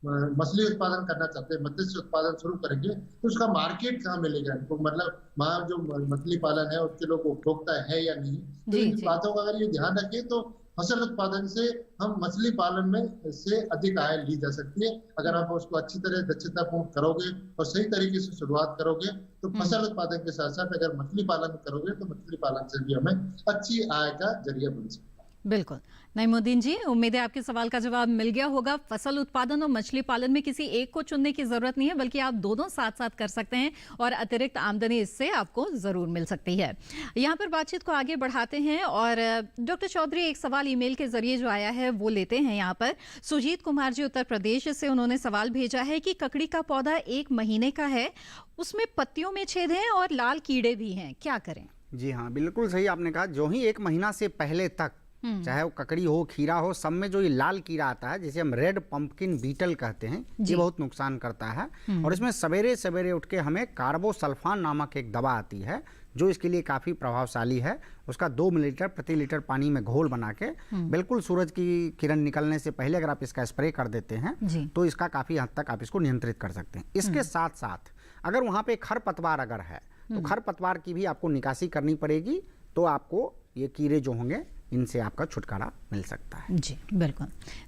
मछली उत्पादन करना चाहते हैं, मत्स्य उत्पादन शुरू करेंगे तो उसका मार्केट कहाँ मिलेगा इनको, मतलब वहाँ जो मछली पालन है उसके लोग उपभोक्ता है या नहीं। तो इन बातों का अगर ये ध्यान रखें तो फसल उत्पादन से हम मछली पालन में से अधिक आय ली जा सकती है। अगर आप उसको अच्छी तरह दक्षतापूर्ण करोगे और सही तरीके से शुरुआत करोगे तो फसल उत्पादन के साथ साथ अगर मछली पालन करोगे तो मछली पालन से भी हमें अच्छी आय का जरिया बन सकता है। बिल्कुल। नईमुद्दीन जी, उम्मीद है आपके सवाल का जवाब मिल गया होगा। फसल उत्पादन और मछली पालन में किसी एक को चुनने की जरूरत नहीं है, बल्कि आप दोनों साथ साथ कर सकते हैं और अतिरिक्त आमदनी इससे आपको जरूर मिल सकती है। यहाँ पर बातचीत को आगे बढ़ाते हैं और डॉक्टर चौधरी, एक सवाल ईमेल के जरिए जो आया है वो लेते हैं। यहाँ पर सुजीत कुमार जी उत्तर प्रदेश से उन्होंने सवाल भेजा है कि ककड़ी का पौधा 1 महीने का है, उसमें पत्तियों में छेद हैं और लाल कीड़े भी हैं, क्या करें? जी हाँ, बिल्कुल सही आपने कहा। जो ही 1 महीना से पहले तक, चाहे वो ककड़ी हो, खीरा हो, सब में जो ये लाल कीड़ा आता है, जिसे हम रेड पंपकिन बीटल कहते हैं, ये बहुत नुकसान करता है। और इसमें सवेरे सवेरे उठ के हमें कार्बोसल्फान नामक एक दवा आती है जो इसके लिए काफ़ी प्रभावशाली है। उसका 2 मिलीलीटर प्रति लीटर पानी में घोल बना के बिल्कुल सूरज की किरण निकलने से पहले अगर आप इसका स्प्रे कर देते हैं तो इसका काफ़ी हद तक आप इसको नियंत्रित कर सकते हैं। इसके साथ साथ अगर वहाँ पे खरपतवार अगर है तो खरपतवार की भी आपको निकासी करनी पड़ेगी, तो आपको ये कीड़े जो होंगे इनसे आपका छुटकारा मिल सकता है। जी बिल्कुल,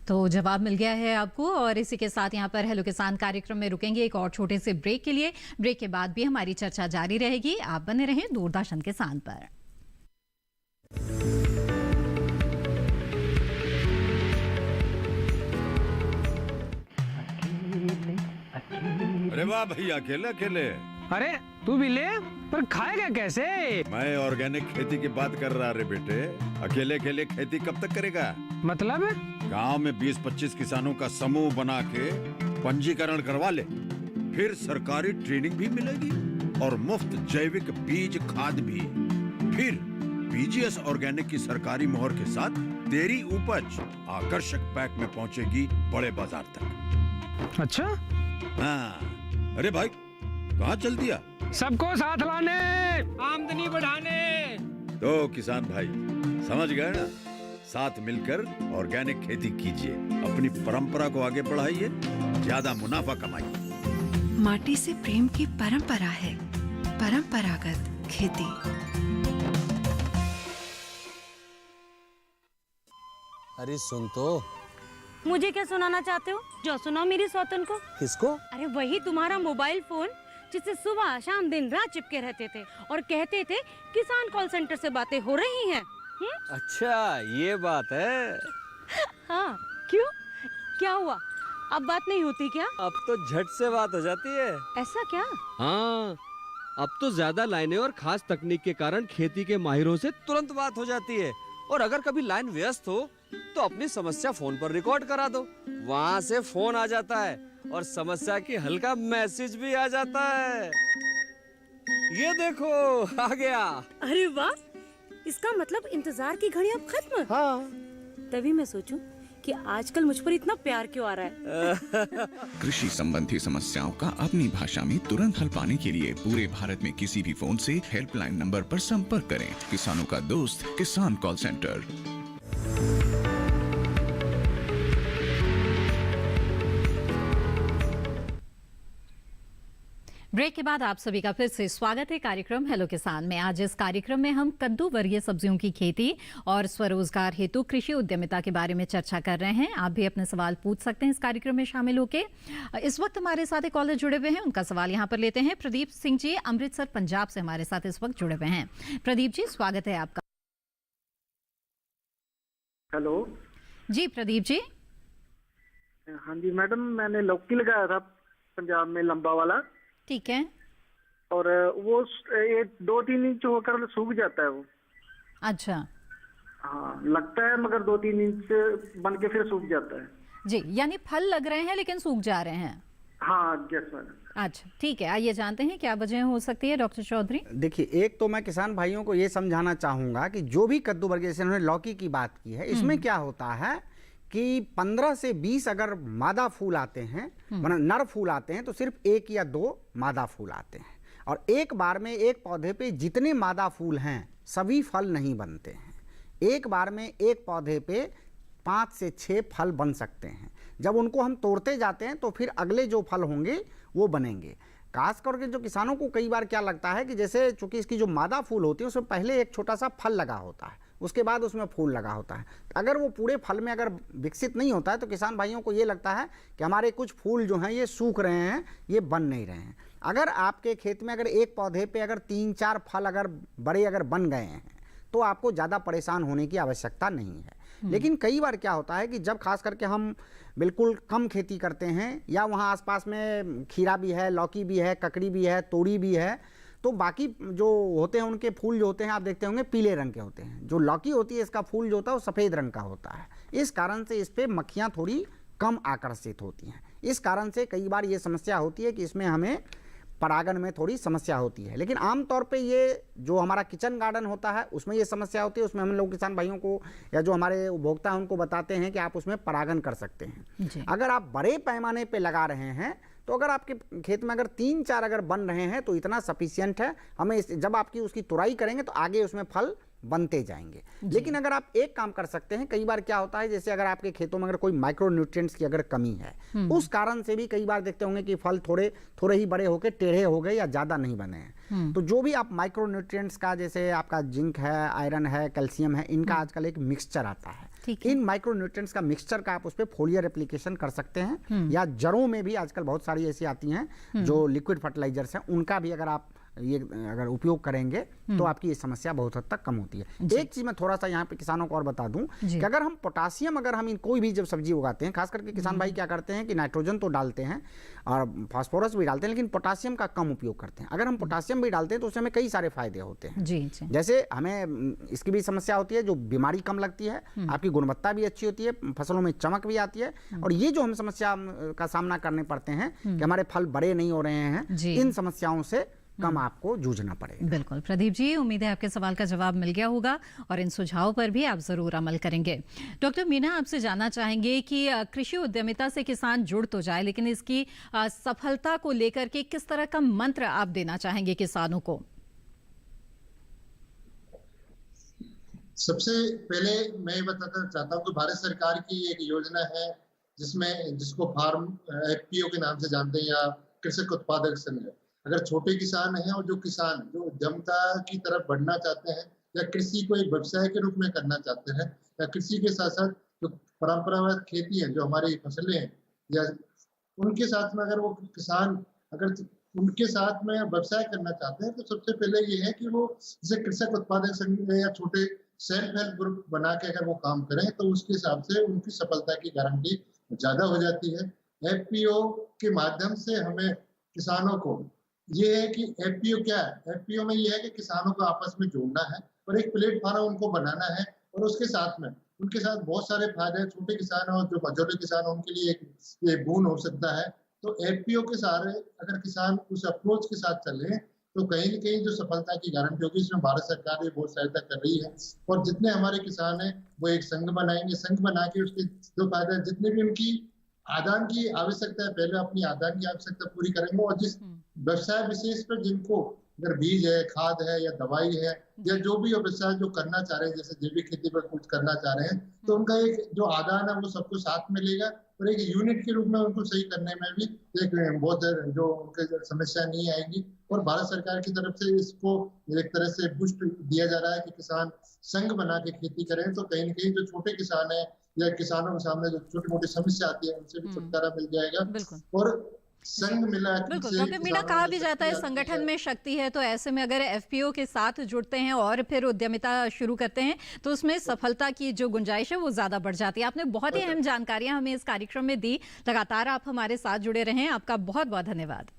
तो जवाब मिल गया है आपको। और इसी के साथ यहाँ पर हेलो किसान कार्यक्रम में रुकेंगे एक और छोटे से ब्रेक के लिए। ब्रेक के बाद भी हमारी चर्चा जारी रहेगी। आप बने रहें दूरदर्शन किसान पर। अरे वाह भैया, अकेले अकेले। अरे तू भी ले, पर खाएगा कैसे? मैं ऑर्गेनिक खेती की बात कर रहा रे बेटे। अकेले अकेले खेती कब तक करेगा? मतलब गांव में 20-25 किसानों का समूह बना के पंजीकरण करवा ले, फिर सरकारी ट्रेनिंग भी मिलेगी और मुफ्त जैविक बीज खाद भी। फिर बीजीएस ऑर्गेनिक की सरकारी मोहर के साथ तेरी उपज आकर्षक पैक में पहुंचेगी बड़े बाजार तक। अच्छा? हाँ। अरे भाई, कहाँ चल दिया? सबको साथ लाने, आमदनी बढ़ाने। तो किसान भाई समझ गए ना? साथ मिलकर ऑर्गेनिक खेती कीजिए, अपनी परंपरा को आगे बढ़ाइए, ज्यादा मुनाफा कमाइए। माटी से प्रेम की परंपरा है परंपरागत खेती। अरे सुन तो। मुझे क्या सुनाना चाहते हो? जो सुनाओ मेरी सौतन को। किसको? अरे वही तुम्हारा मोबाइल फोन जिससे सुबह शाम दिन रात चिपके रहते थे और कहते थे किसान कॉल सेंटर से बातें हो रही हैं। अच्छा ये बात है। हाँ, क्यों? क्या हुआ? अब बात नहीं होती क्या? अब तो झट से बात हो जाती है। ऐसा क्या? हाँ, अब तो ज्यादा लाइनें और खास तकनीक के कारण खेती के माहिरों से तुरंत बात हो जाती है। और अगर कभी लाइन व्यस्त हो तो अपनी समस्या फोन पर रिकॉर्ड करा दो, वहाँ से फोन आ जाता है और समस्या की हल का मैसेज भी आ जाता है। ये देखो आ गया। अरे वाह, इसका मतलब इंतजार की घड़ी अब खत्म। हाँ। तभी मैं सोचूं कि आजकल मुझ पर इतना प्यार क्यों आ रहा है। कृषि संबंधी समस्याओं का अपनी भाषा में तुरंत हल पाने के लिए पूरे भारत में किसी भी फोन से हेल्पलाइन नंबर पर संपर्क करें। किसानों का दोस्त किसान कॉल सेंटर। ब्रेक के बाद आप सभी का फिर से स्वागत है कार्यक्रम हेलो किसान में। आज इस कार्यक्रम में हम कद्दू वर्गीय सब्जियों की खेती और स्वरोजगार हेतु कृषि उद्यमिता के बारे में चर्चा कर रहे हैं। आप भी अपने सवाल पूछ सकते हैं इस कार्यक्रम में शामिल होकर। इस वक्त हमारे साथ एक कॉलर जुड़े हुए हैं, उनका सवाल यहाँ पर लेते हैं। प्रदीप सिंह जी अमृतसर पंजाब से हमारे साथ इस वक्त जुड़े हुए हैं। प्रदीप जी स्वागत है आपका। हेलो जी प्रदीप जी। हाँ जी मैडम, मैंने लौकी लगाया था पंजाब में, लंबा वाला। ठीक है। और वो 2-3 इंच होकर सूख जाता है वो। अच्छा। हाँ लगता है, मगर 2-3 इंच बन के फिर सूख जाता है। जी, यानी फल लग रहे हैं लेकिन सूख जा रहे हैं। हाँ यस मैडम। अच्छा ठीक है, आइए जानते हैं क्या वजह हो सकती है डॉक्टर चौधरी। देखिए, एक तो मैं किसान भाइयों को ये समझाना चाहूंगा कि जो भी कद्दू वर्गीय, जैसे उन्होंने लौकी की बात की है, इसमें क्या होता है कि 15 से 20 अगर मादा फूल आते हैं, मतलब नर फूल आते हैं, तो सिर्फ 1 या 2 मादा फूल आते हैं। और एक बार में एक पौधे पे जितने मादा फूल हैं सभी फल नहीं बनते हैं। एक बार में एक पौधे पे 5 से 6 फल बन सकते हैं। जब उनको हम तोड़ते जाते हैं तो फिर अगले जो फल होंगे वो बनेंगे। खास करके जो किसानों को कई बार क्या लगता है कि जैसे चूंकि इसकी जो मादा फूल होती है उसमें पहले एक छोटा सा फल लगा होता है, उसके बाद उसमें फूल लगा होता है। अगर वो पूरे फल में अगर विकसित नहीं होता है तो किसान भाइयों को ये लगता है कि हमारे कुछ फूल जो हैं ये सूख रहे हैं, ये बन नहीं रहे हैं। अगर आपके खेत में अगर एक पौधे पे अगर 3-4 फल अगर बड़े अगर बन गए हैं तो आपको ज़्यादा परेशान होने की आवश्यकता नहीं है। लेकिन कई बार क्या होता है कि जब खास करके हम बिल्कुल कम खेती करते हैं या वहाँ आसपास में खीरा भी है, लौकी भी है, ककड़ी भी है, तोरी भी है, तो बाकी जो होते हैं उनके फूल जो होते हैं आप देखते होंगे पीले रंग के होते हैं। जो लौकी होती है इसका फूल जो होता है वो सफ़ेद रंग का होता है। इस कारण से इस पर मक्खियाँ थोड़ी कम आकर्षित होती हैं। इस कारण से कई बार ये समस्या होती है कि इसमें हमें परागण में थोड़ी समस्या होती है। लेकिन आमतौर पे ये जो हमारा किचन गार्डन होता है उसमें ये समस्या होती है। उसमें हम लोग किसान भाइयों को या जो हमारे उपभोक्ता हैं उनको बताते हैं कि आप उसमें परागण कर सकते हैं। अगर आप बड़े पैमाने पे लगा रहे हैं तो अगर आपके खेत में अगर 3-4 अगर बन रहे हैं तो इतना सफिशियंट है। हमें जब आपकी उसकी तुराई करेंगे तो आगे उसमें फल बनते जाएंगे। लेकिन अगर आप एक काम कर सकते हैं, कई बार क्या होता है जैसे अगर आपके खेतों में अगर कोई माइक्रो न्यूट्रिएंट्स की अगर कमी है उस कारण से भी कई बार देखते होंगे कि फल थोड़े ही बड़े होकर टेढ़े हो गए या ज़्यादा नहीं बने हैं। तो जो भी आप माइक्रो न्यूट्रिएंट्स का जैसे आपका जिंक है, आयरन है, कैल्शियम है, इनका आजकल एक मिक्सचर आता है। इन माइक्रो न्यूट्रिएंट्स का मिक्सचर का आप उस पर फोलियर एप्लीकेशन कर सकते हैं या जड़ों में भी आजकल बहुत सारी ऐसी आती हैं जो लिक्विड फर्टिलाइजर्स हैं, उनका भी अगर आप ये अगर उपयोग करेंगे तो आपकी ये समस्या बहुत हद तक कम होती है। एक चीज मैं थोड़ा सा यहाँ पे किसानों को और बता दूं कि अगर हम पोटासियम अगर हम कोई भी जब सब्जी उगाते हैं, खास करके किसान भाई क्या करते हैं कि नाइट्रोजन तो डालते हैं और फास्फोरस भी डालते हैं लेकिन पोटासियम का कम उपयोग करते हैं। अगर हम पोटासियम भी डालते हैं तो उससे हमें कई सारे फायदे होते हैं। जैसे हमें इसकी भी समस्या होती है, जो बीमारी कम लगती है, आपकी गुणवत्ता भी अच्छी होती है, फसलों में चमक भी आती है। और ये जो हम समस्या का सामना करने पड़ते हैं कि हमारे फल बड़े नहीं हो रहे हैं, इन समस्याओं से कम आपको जूझना पड़ेगा। बिल्कुल प्रदीप जी, उम्मीद है आपके सवाल का जवाब मिल गया होगा और इन सुझावों पर भी आप जरूर अमल करेंगे। डॉक्टर मीना, आपसे जानना चाहेंगे कि कृषि उद्यमिता से किसान जुड़ तो जाए लेकिन इसकी सफलता को लेकर के किस तरह का मंत्र आप देना चाहेंगे किसानों को? सबसे पहले मैं ये बताना चाहता हूँ कि भारत सरकार की एक योजना है जिसको फार्म FPO के नाम से जानते हैं या कृषक उत्पादक संघ। अगर छोटे किसान हैं और जो किसान जो उद्यमता की तरफ बढ़ना चाहते हैं या कृषि को एक व्यवसाय के रूप में करना चाहते हैं या कृषि के साथ साथ जो परंपरागत खेती है, जो हमारी फसलें हैं, या उनके साथ में अगर वो किसान अगर उनके साथ में व्यवसाय करना चाहते हैं तो सबसे पहले ये है कि वो जैसे कृषक उत्पादक संघ या छोटे सेल्फ हेल्प ग्रुप बना के अगर वो काम करें तो उसके हिसाब से उनकी सफलता की गारंटी ज्यादा हो जाती है। FPO के माध्यम से हमें किसानों को ये है कि FPO क्या है, FPO में ये है कि किसानों को आपस में जोड़ना है और एक प्लेटफॉर्म उनको बनाना है और उसके साथ में उनके साथ बहुत सारे फायदे हैं। छोटे किसान और जो मझोले किसान हैं उनके लिए एक बोन हो सकता है। तो FPO के सारे अगर किसान उस अप्रोच के साथ चले तो कहीं न कहीं जो सफलता की गारंटी होगी, इसमें भारत सरकार भी बहुत सहायता कर रही है। और जितने हमारे किसान हैं वो एक संघ बनाएंगे, संघ बना के उसके जो फायदे जितने भी उनकी आदान की आवश्यकता है पहले अपनी आदान की आवश्यकता पूरी करेंगे और जिस व्यवसाय विशेष पर जिनको अगर बीज है, खाद है या दवाई है या जो भी व्यवसाय जो करना चाह रहे हैं, जैसे जैविक खेती पर कुछ करना चाह रहे हैं, तो उनका एक जो आदान है वो सबको साथ मिलेगा और एक यूनिट के रूप में उनको सही करने में भी एक बहुत जो उनके समस्या नहीं आएगी। और भारत सरकार की तरफ से इसको एक तरह से बूस्ट दिया जा रहा है कि किसान संघ बना के खेती करें तो कहीं न कहीं जो छोटे किसान है या किसानों के सामने जो छोटी मोटी समस्या आती है उनसे भी छुटकारा मिल जाएगा। और संघ मिला बिल्कुल, डॉक्टर मीना, कहा भी जाता है संगठन में शक्ति है, तो ऐसे में अगर FPO के साथ जुड़ते हैं और फिर उद्यमिता शुरू करते हैं तो उसमें सफलता की जो गुंजाइश है वो ज्यादा बढ़ जाती है। आपने बहुत ही अहम जानकारियां हमें इस कार्यक्रम में दी। लगातार आप हमारे साथ जुड़े रहें, आपका बहुत बहुत धन्यवाद।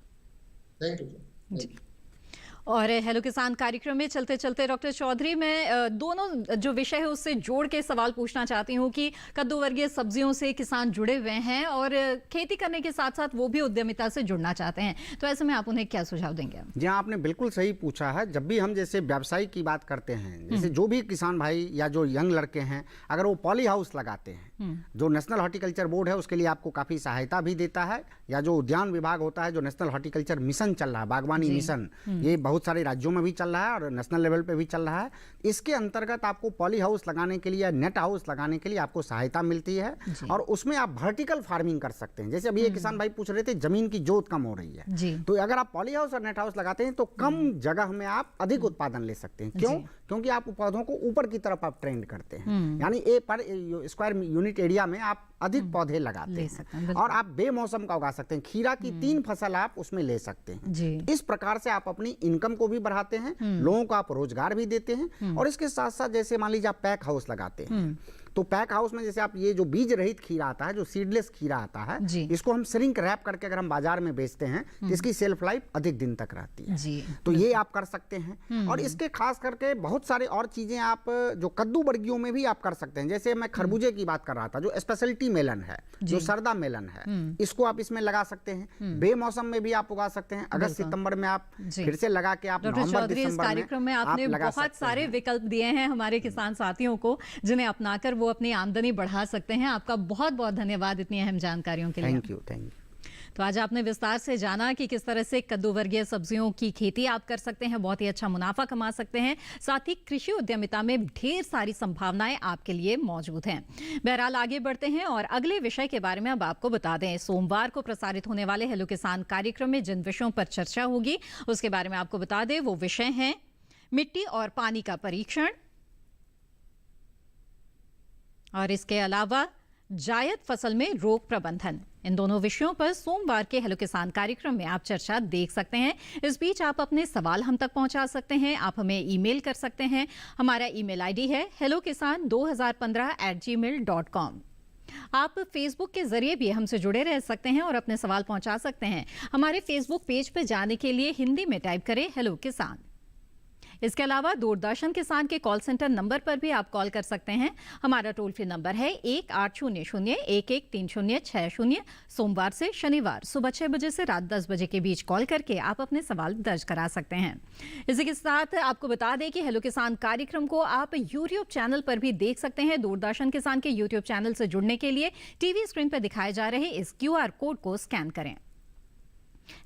थैंक यू जी। और हेलो किसान कार्यक्रम में चलते चलते डॉक्टर चौधरी, मैं दोनों जो विषय है उससे जोड़ के सवाल पूछना चाहती हूँ कि कद्दू वर्गीय सब्जियों से किसान जुड़े हुए हैं और खेती करने के साथ साथ वो भी उद्यमिता से जुड़ना चाहते हैं, तो ऐसे में आप उन्हें क्या सुझाव देंगे? जी हाँ, आपने बिल्कुल सही पूछा है। जब भी हम जैसे व्यवसाय की बात करते हैं, जैसे जो भी किसान भाई या जो यंग लड़के हैं अगर वो पॉली हाउस लगाते हैं, जो नेशनल हॉर्टिकल्चर बोर्ड है उसके लिए आपको काफ़ी सहायता भी देता है, या जो उद्यान विभाग होता है, जो नेशनल हॉर्टिकल्चर मिशन चल रहा है, बागवानी मिशन, ये बहुत सारे राज्यों में भी चल रहा है और नेशनल लेवल पे भी चल रहा है। इसके अंतर्गत आपको पॉली हाउस लगाने के लिए या नेट हाउस लगाने के लिए आपको सहायता मिलती है और उसमें आप वर्टिकल फार्मिंग कर सकते हैं। जैसे अभी ये किसान भाई पूछ रहे थे जमीन की जोत कम हो रही है, तो अगर आप पॉली हाउस और नेट हाउस लगाते हैं तो कम जगह में आप अधिक उत्पादन ले सकते हैं। क्यों? क्योंकि आप पौधों को ऊपर की तरफ आप ट्रेंड करते हैं, यानी पर स्क्वायर यूनिट एरिया में आप अधिक पौधे लगाते हैं और आप बेमौसम का उगा सकते हैं। खीरा की 3 फसल आप उसमें ले सकते हैं। इस प्रकार से आप अपनी इनकम को भी बढ़ाते हैं, लोगों को आप रोजगार भी देते हैं और इसके साथ साथ जैसे मान लीजिए आप पैक हाउस लगाते हैं तो पैक हाउस में जैसे आप ये जो बीज रहित खीरा आता है, जो सीडलेस खीरा आता है, इसको हम श्रिंक रैप करके अगर हम बाजार में बेचते हैं तो इसकी सेल्फ लाइफ अधिक दिन तक रहती है। तो ये आप कर सकते हैं। और इसके खास करके बहुत सारे और चीजें आप जो कद्दू वर्गियों में भी आप कर सकते हैं। जैसे मैं खरबूजे की बात कर रहा था, जो स्पेशलिटी मेलन है, जो सरदा मेलन है, इसको आप इसमें लगा सकते हैं। बेमौसम में भी आप उगा सकते हैं। अगस्त सितंबर में आप फिर से लगा के आप नवंबर दिसंबर कार्यक्रम में आपने बहुत सारे विकल्प दिए हैं हमारे किसान साथियों को, जिन्हें अपनाकर वो अपनी आमदनी बढ़ा सकते हैं। आपका बहुत बहुत धन्यवाद इतनी अहम जानकारियों के लिए। Thank you. तो आज आपने विस्तार से जाना कि किस तरह से कद्दू वर्गीय सब्जियों की खेती आप कर सकते हैं, बहुत ही अच्छा मुनाफा कमा सकते हैं। साथ ही कृषि उद्यमिता में ढेर सारी संभावनाएं आपके लिए मौजूद हैं। बहरहाल आगे बढ़ते हैं और अगले विषय के बारे में अब आपको बता दें। सोमवार को प्रसारित होने वाले हेलो किसान कार्यक्रम में जिन विषयों पर चर्चा होगी उसके बारे में आपको बता दें। वो विषय हैं मिट्टी और पानी का परीक्षण, और इसके अलावा जायद फसल में रोग प्रबंधन। इन दोनों विषयों पर सोमवार के हेलो किसान कार्यक्रम में आप चर्चा देख सकते हैं। इस बीच आप अपने सवाल हम तक पहुंचा सकते हैं। आप हमें ईमेल कर सकते हैं। हमारा ईमेल आईडी है hellokisan2015@gmail.com। आप फेसबुक के जरिए भी हमसे जुड़े रह सकते हैं और अपने सवाल पहुंचा सकते हैं। हमारे फेसबुक पेज पर जाने के लिए हिंदी में टाइप करें हेलो किसान। इसके अलावा दूरदर्शन किसान के कॉल सेंटर नंबर पर भी आप कॉल कर सकते हैं। हमारा टोल फ्री नंबर है 1800-113060। सोमवार से शनिवार सुबह 6 बजे से रात 10 बजे के बीच कॉल करके आप अपने सवाल दर्ज करा सकते हैं। इसी के साथ आपको बता दें कि हेलो किसान कार्यक्रम को आप यूट्यूब चैनल पर भी देख सकते हैं। दूरदर्शन किसान के यूट्यूब चैनल से जुड़ने के लिए टीवी स्क्रीन पर दिखाए जा रहे इस QR कोड को स्कैन करें।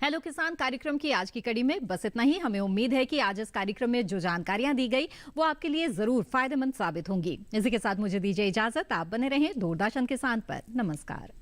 हेलो किसान कार्यक्रम की आज की कड़ी में बस इतना ही। हमें उम्मीद है कि आज इस कार्यक्रम में जो जानकारियां दी गई वो आपके लिए जरूर फायदेमंद साबित होंगी। इसी के साथ मुझे दीजिए इजाजत। आप बने रहें दूरदर्शन किसान पर। नमस्कार।